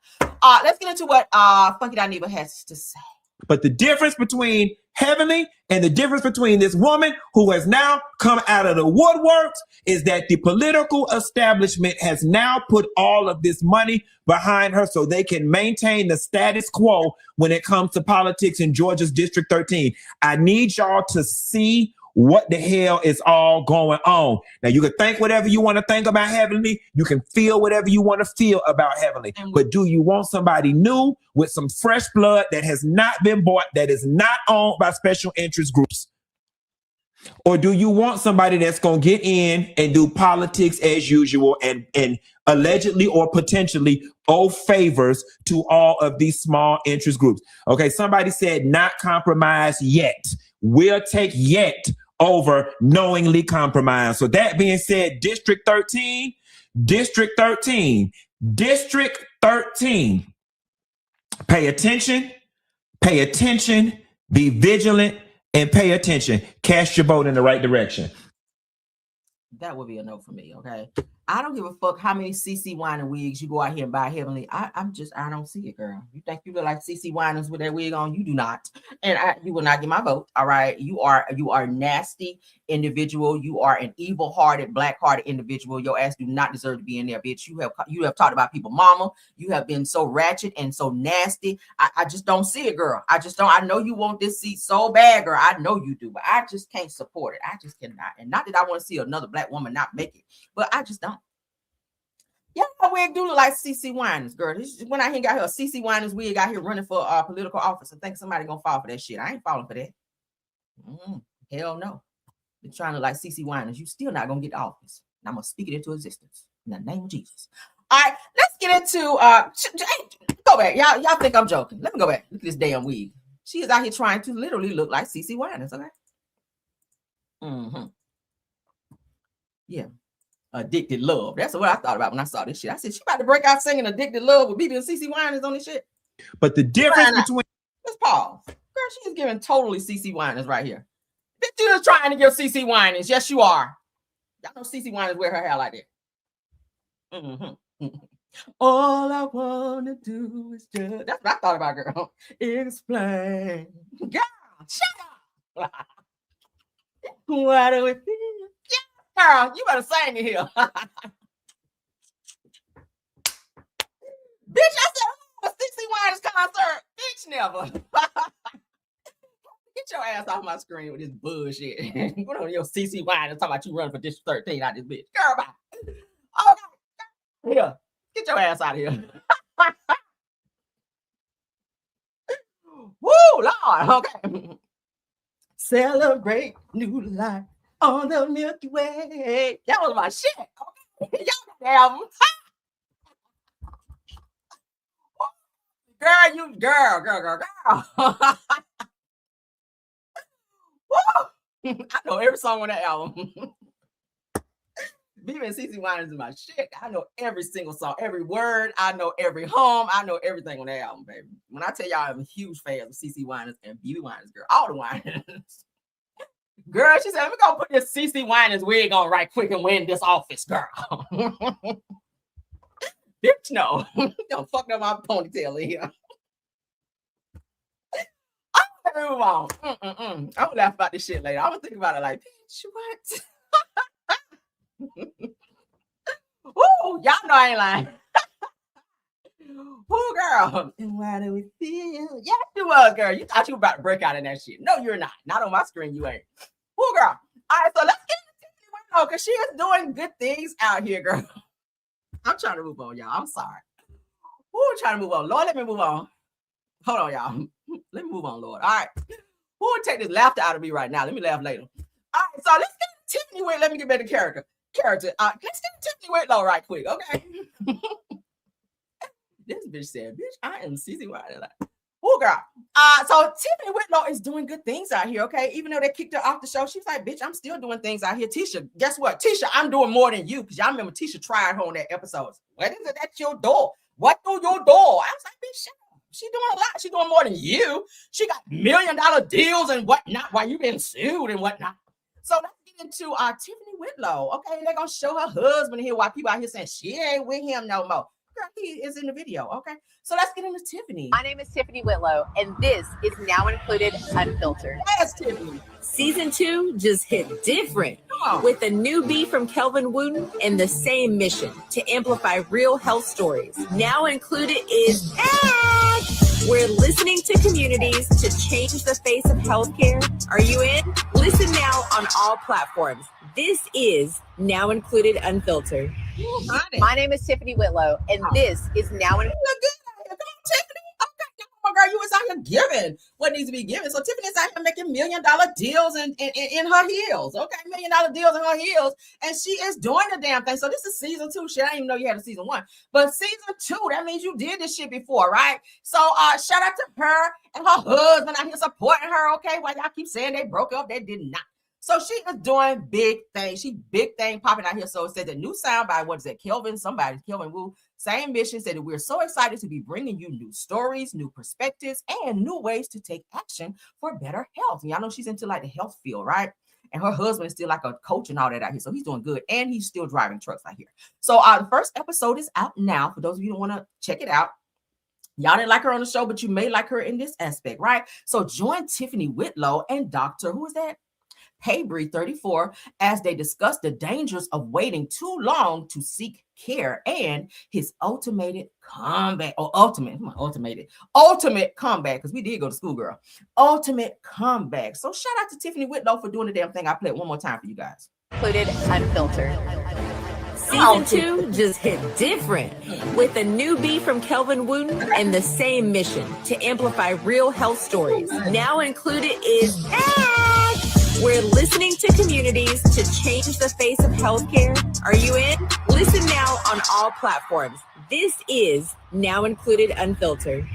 Let's get into what Funky Dineva has to say. But the difference between Heavenly and the difference between this woman who has now come out of the woodworks is that the political establishment has now put all of this money behind her so they can maintain the status quo when it comes to politics in Georgia's District 13. I need y'all to see what the hell is all going on. Now, you can think whatever you want to think about Heavenly. You can feel whatever you want to feel about Heavenly. But do you want somebody new with some fresh blood that has not been bought, that is not owned by special interest groups? Or do you want somebody that's going to get in and do politics as usual and allegedly or potentially owe favors to all of these small interest groups? Okay, somebody said not compromise yet. We'll take yet over knowingly compromise. So that being said, District 13, pay attention, be vigilant, and pay attention. Cast your vote in the right direction. That would be a no for me. Okay. I don't give a fuck how many CC Winans wigs you go out here and buy Heavenly. I don't see it, girl. You think you look like CC Winans with that wig on? You do not. And you will not get my vote. All right. You are a nasty individual. You are an evil-hearted, black-hearted individual. Your ass do not deserve to be in there, bitch. You have talked about people, mama. You have been so ratchet and so nasty. I just don't see it, girl. I just don't. I know you want this seat so bad, girl. I know you do, but I just can't support it. I just cannot. And not that I want to see another black woman not make it, but I just don't. Yeah, my wig do look like CC Winans, girl. When I got her a CC Winans wig out here running for political office, I think somebody gonna fall for that shit. I ain't falling for that. Hell no. Been trying to like CC Winans. You still not gonna get the office. And I'm gonna speak it into existence in the name of Jesus. All right, let's get into go back. Y'all think I'm joking. Let me go back. Look at this damn wig. She is out here trying to literally look like CC Winans, okay? Yeah. Addicted Love. That's what I thought about when I saw this shit. I said, she about to break out singing Addicted Love with BB and CC Winans on this shit. But the difference between... Let's pause. Girl, she's giving totally CC Winans right here. Bitch, you're just trying to give CC Winans. Yes, you are. Y'all know CC Winans wear her hair like that. All I want to do is just... That's what I thought about, girl. Explain. Girl, shut up. Why do we feel... Girl, you better sing it here. Bitch, I said, CC Winans concert. Bitch, never. Get your ass off my screen with this bullshit. What on your CC Winans talking about you running for District 13 out this bitch. Girl, bye. Oh, here. Get your ass out of here. Woo, Lord. Okay. Celebrate new life on the Milky Way. That was my shit. Okay. Y'all got the album. Girl, you girl. I know every song on that album. BB and CC Winans is my shit. I know every single song, every word. I know every hum. I know everything on that album, baby. When I tell y'all I'm a huge fan of CC Winans and BB Winans, girl, all the Winans. Girl, she said, let me go put this CC Winans wig on right quick and win this office, girl. Bitch, no. Don't fuck up my ponytail in here. I'm gonna move on. I'm gonna laugh about this shit later. I'm gonna think about it like, bitch, what? Woo, y'all know I ain't lying. Woo, girl. And why do we feel? Yes, you was, girl. You thought you were about to break out in that shit. No, you're not. Not on my screen, you ain't. Woo, girl. All right, so let's get to Tiffany Whitlow because she is doing good things out here, girl. I'm trying to move on, y'all. I'm sorry. Woo, I'm trying to move on. Lord, let me move on. Hold on, y'all. Let me move on, Lord. All right. Who would take this laughter out of me right now? Let me laugh later. All right, so let's get to Tiffany Whitlow. Let me get back to character. Let's get to Tiffany Whitlow right quick, okay? This bitch said, bitch, I am CC Whitlow. Oh, girl. So Tiffany Whitlow is doing good things out here, okay? Even though they kicked her off the show, she's like, bitch, I'm still doing things out here. Tisha, guess what? Tisha, I'm doing more than you because y'all remember Tisha tried her on that episode. What is it? That's your door. What through your door? I was like, bitch, shut up. She doing a lot. She doing more than you. She got $1 million deals and whatnot while you getting sued and whatnot. So let's get into Tiffany Whitlow. Okay, they're gonna show her husband here while people out here saying she ain't with him no more. Girl, he is in the video. Okay, so let's get into Tiffany. My name is Tiffany Whitlow, and this is Now Included Unfiltered. Yes, Tiffany. Season 2 just hit different with a new B from Kelvin Wooten and the same mission to amplify real health stories. Now Included is we're listening to communities to change the face of healthcare. Are you in? Listen now on all platforms. This is Now Included Unfiltered. My name is Tiffany Whitlow, and this is Now Included. Tiffany. Okay, oh, girl, you was out here giving what needs to be given. So Tiffany's out here making $1 million deals in her heels. Okay, $1 million deals in her heels, and she is doing the damn thing. So this is season 2. Shit, I didn't even know you had a season 1, but season 2, that means you did this shit before, right? So shout out to her and her husband out here supporting her. Okay, while y'all keep saying they broke up, they did not. So she is doing big things. She big thing popping out here. So it said the new sound by what is it? Kelvin Wu. Same mission said that we're so excited to be bringing you new stories, new perspectives, and new ways to take action for better health. And y'all know she's into like the health field, right? And her husband is still like a coach and all that out here. So he's doing good. And he's still driving trucks out here. So the first episode is out now. For those of you who want to check it out. Y'all didn't like her on the show, but you may like her in this aspect, right? So join Tiffany Whitlow and Dr. Who is that? Paybury 34 as they discuss the dangers of waiting too long to seek care and his ultimate comeback because we did go to school, girl. Ultimate comeback. So shout out to Tiffany Whitlow for doing the damn thing. I play it one more time for you guys. Included Unfiltered. Season 2 just hit different with a new B from Kelvin Wooten and the same mission to amplify real health stories. Now Included is we're listening to communities to change the face of healthcare. Are you in? Listen now on all platforms. This is Now Included Unfiltered.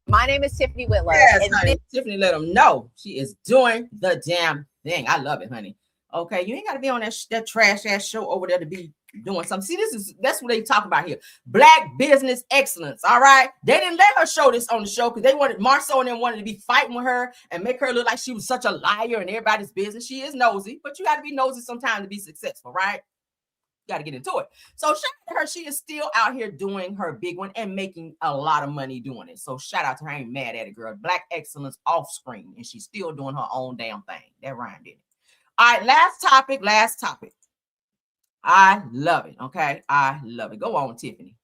My name is Tiffany Whitlow. Yes, honey. Tiffany let them know she is doing the damn thing. I love it, honey. Okay, you ain't got to be on that trash ass show over there to be doing something. See, that's what they talk about here. Black business excellence. All right. They didn't let her show this on the show because they wanted Marceau and them wanted to be fighting with her and make her look like she was such a liar in everybody's business. She is nosy, but you got to be nosy sometimes to be successful, right? You got to get into it. So shout out to her. She is still out here doing her big one and making a lot of money doing it. So shout out to her. I ain't mad at it, girl. Black excellence off screen, and she's still doing her own damn thing. That rhymed it. All right, last topic. I love it. Okay. I love it. Go on, Tiffany.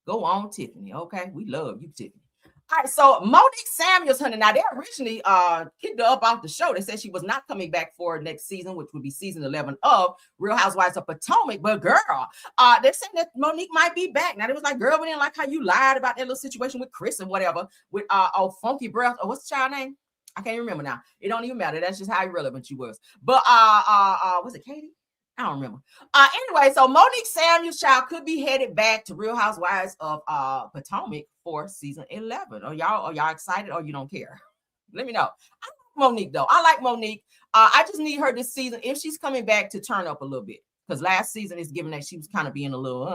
Okay. We love you, Tiffany. All right. So Monique Samuels, honey. Now they originally kicked her up off the show. They said she was not coming back for next season, which would be season 11 of Real Housewives of Potomac. But girl, they're saying that Monique might be back. Now they was like, girl, we didn't like how you lied about that little situation with Chris and whatever with Funky Breath. Or what's the child name? I can't remember now. It don't even matter. That's just how irrelevant she was. But was it Katie? I don't remember. Anyway, so Monique Samuels child could be headed back to Real Housewives of Potomac for season 11. Are y'all excited or you don't care? Let me know. I like Monique though. I like Monique. I just need her this season if she's coming back to turn up a little bit. Because last season is given that she was kind of being a little,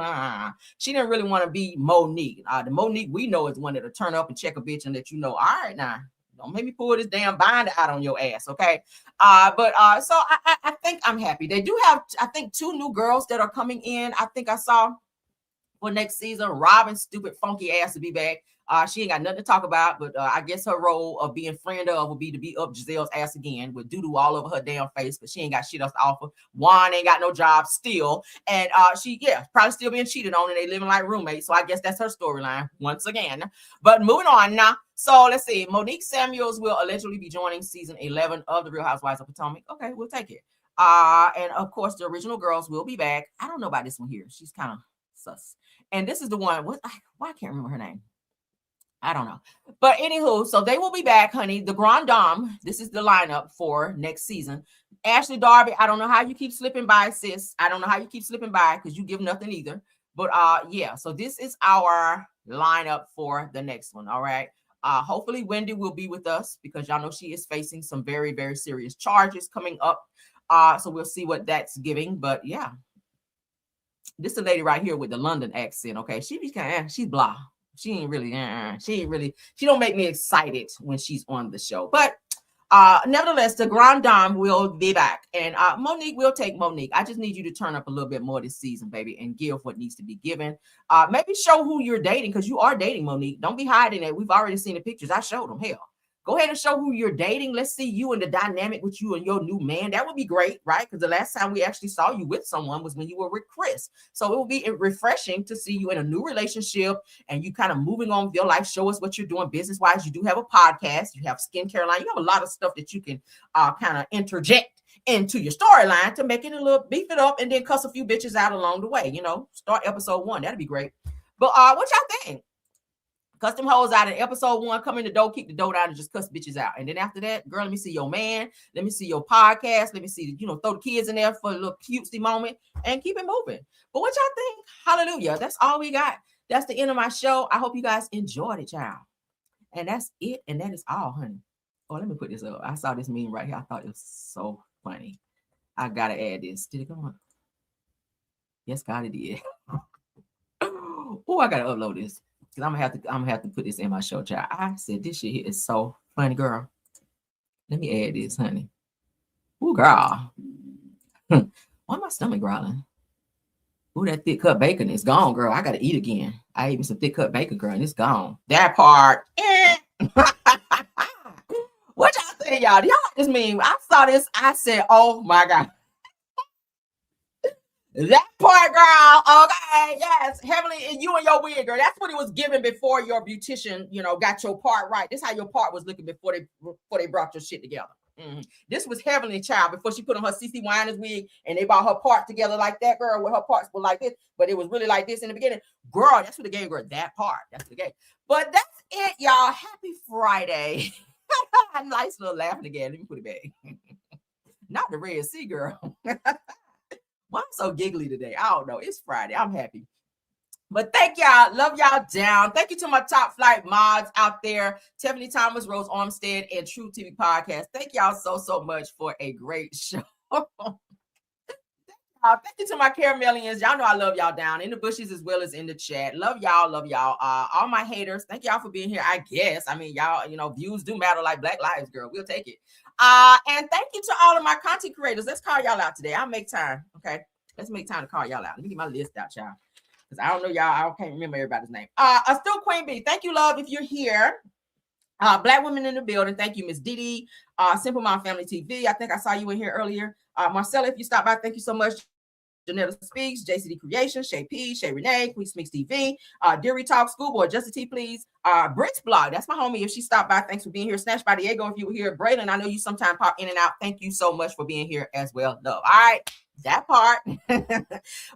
she didn't really want to be Monique. The Monique we know is one that'll turn up and check a bitch and let you know, all right now, Don't make me pull this damn binder out on your ass, okay? So I think I'm happy. They do have, I think, 2 new girls that are coming in. I think I saw for next season. Robin's stupid funky ass to be back. She ain't got nothing to talk about, but I guess her role of being friend of will be to be up Giselle's ass again with doo-doo all over her damn face, but she ain't got shit else to offer. Juan ain't got no job still, and she probably still being cheated on, and they living like roommates. So I guess that's her storyline once again. But moving on now. So let's see. Monique Samuels will allegedly be joining season 11 of The Real Housewives of Potomac. Okay, we'll take it. And of course, the original girls will be back. I don't know about this one here. She's kind of sus. And this is the one. Why I can't remember her name. I don't know. But anywho, so they will be back, honey. The Grand Dame. This is the lineup for next season. Ashley Darby, I don't know how you keep slipping by, sis. I don't know how you keep slipping by because you give nothing either. But yeah, so this is our lineup for the next one. All right. Hopefully Wendy will be with us because y'all know she is facing some very, very serious charges coming up. So we'll see what that's giving. But yeah. This is the lady right here with the London accent. Okay. She's blah. She ain't really, she don't make me excited when she's on the show. But nevertheless, the Grand Dame will be back. And Monique will take Monique. I just need you to turn up a little bit more this season, baby, and give what needs to be given. Maybe show who you're dating, because you are dating, Monique. Don't be hiding it. We've already seen the pictures. I showed them. Hell. Go ahead and show who you're dating. Let's see you and the dynamic with you and your new man. That would be great, right? Because the last time we actually saw you with someone was when you were with Chris. So it will be refreshing to see you in a new relationship and you kind of moving on with your life. Show us what you're doing business-wise. You do have a podcast. You have Skincare Line. You have a lot of stuff that you can kind of interject into your storyline to make it a little, beef it up, and then cuss a few bitches out along the way. You know, start episode 1. That'd be great. But what y'all think? Cuss them hoes out in episode 1, come in the door, kick the door down, and just cuss bitches out. And then after that, girl, let me see your man. Let me see your podcast. Let me see, throw the kids in there for a little cutesy moment and keep it moving. But what y'all think? Hallelujah. That's all we got. That's the end of my show. I hope you guys enjoyed it, y'all. And that's it. And that is all, honey. Oh, let me put this up. I saw this meme right here. I thought it was so funny. I got to add this. Did it go on? Yes, God, it did. Oh, I got to upload this. Because I'm gonna have to put this in my show, child. I said this shit here is so funny, girl. Let me add this, honey. Ooh, girl. Why my stomach growling? Ooh, that thick cut bacon is gone, girl. I gotta eat again. I ate me some thick cut bacon, girl, and it's gone. That part. What y'all think, y'all? Do y'all like this meme? I saw this. I said, oh my God. That part, girl. Okay, yes, heavily, and you and your wig, girl. That's what it was given before your beautician, got your part right. This is how your part was looking before they brought your shit together. Mm-hmm. This was Heavenly Child before she put on her CC Winers wig, and they brought her part together like that, girl. Where her parts were like this, but it was really like this in the beginning, girl. That's what they gave her, that part. That's what they gave. But that's it, y'all. Happy Friday. Nice little laughing again. Let me put it back. Not the Red Sea, girl. Why I'm so giggly today? I don't know. It's Friday. I'm happy. But thank y'all. Love y'all down. Thank you to my top flight mods out there. Tiffany Thomas, Rose Armstead, and True TV Podcast. Thank y'all so much for a great show. Thank you to my Caramelians. Y'all know I love y'all down in the bushes as well as in the chat. Love y'all. Love y'all. All my haters. Thank y'all for being here. I guess. I mean, y'all, views do matter like Black Lives, girl. We'll take it. And thank you to all of my content creators. Let's call y'all out today. I'll make time. Okay. Let's make time to call y'all out. Let me get my list out, y'all. Because I don't know y'all. I can't remember everybody's name. Still Queen B. Thank you, love, if you're here. Black women in the building. Thank you, Miss Didi. Simple Mom Family TV. I think I saw you in here earlier. Marcella, if you stopped by, thank you so much. Janetta Speaks, JCD Creation, Shay P, Shay Renee, Queen Smix TV, Deary Talk, Schoolboy, Justin T, please. Britt's Blog, that's my homie. If she stopped by, thanks for being here. Snatch by Diego, if you were here. Braylon, I know you sometimes pop in and out. Thank you so much for being here as well, love. All right, that part.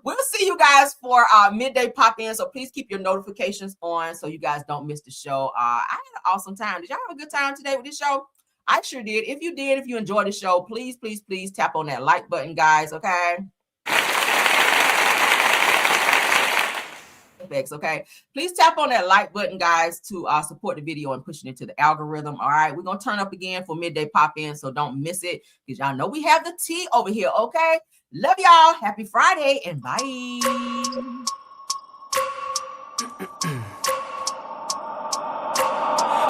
We'll see you guys for midday pop in. So please keep your notifications on so you guys don't miss the show. I had an awesome time. Did y'all have a good time today with this show? I sure did. If you enjoyed the show, please tap on that like button, guys. Okay. Okay, please tap on that like button, guys, to support the video and push it into the algorithm. All right, we're gonna turn up again for midday pop in, so don't miss it, because y'all know we have the tea over here. Okay, love y'all. Happy Friday and bye.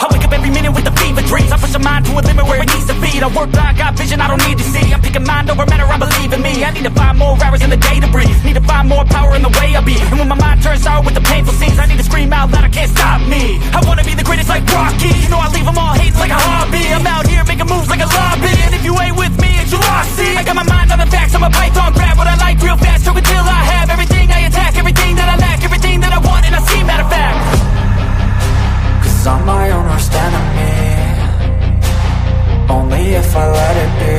I wake up every minute with the fever dreams. I push a mind to a limit where it needs to feed. I work blind, got vision I don't need to see. I'm picking mind over matter, I believe in me. I need to find more hours in the day to breathe. Need to find more power in the way I be. And when my mind turns sour with the painful scenes, I need to scream out loud, I can't stop me. I wanna be the greatest like Rocky. You know I leave them all hating like a hobby. I'm out here making moves like a lobby. And if you ain't with me, it's your loss. See, I got my mind on the facts, I'm a python, grab what I like real fast. Choke until I have everything I attack, everything that I lack, everything that I want, and I see, matter of fact. Cause I'm my own worst enemy. Only if I let it be.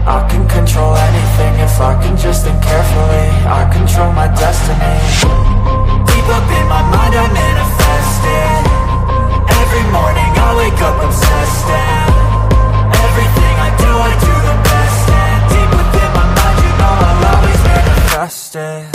I can control anything if I can just think carefully. I control my destiny. Deep up in my mind I manifest it. Every morning I wake up obsessed, and everything I do the best. And deep within my mind, you know I'll always manifest it.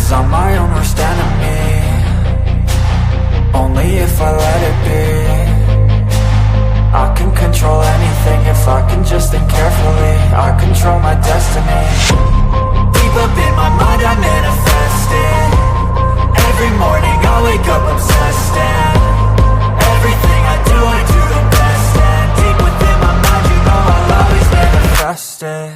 I'm my own worst enemy. Only if I let it be. I can control anything if I can just think carefully. I control my destiny. Deep up in my mind I manifest it. Every morning I wake up obsessed, and everything I do the best. And deep within my mind, you know I'll always manifest it.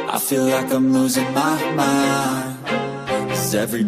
I feel like I'm losing my mind. 'Cause everybody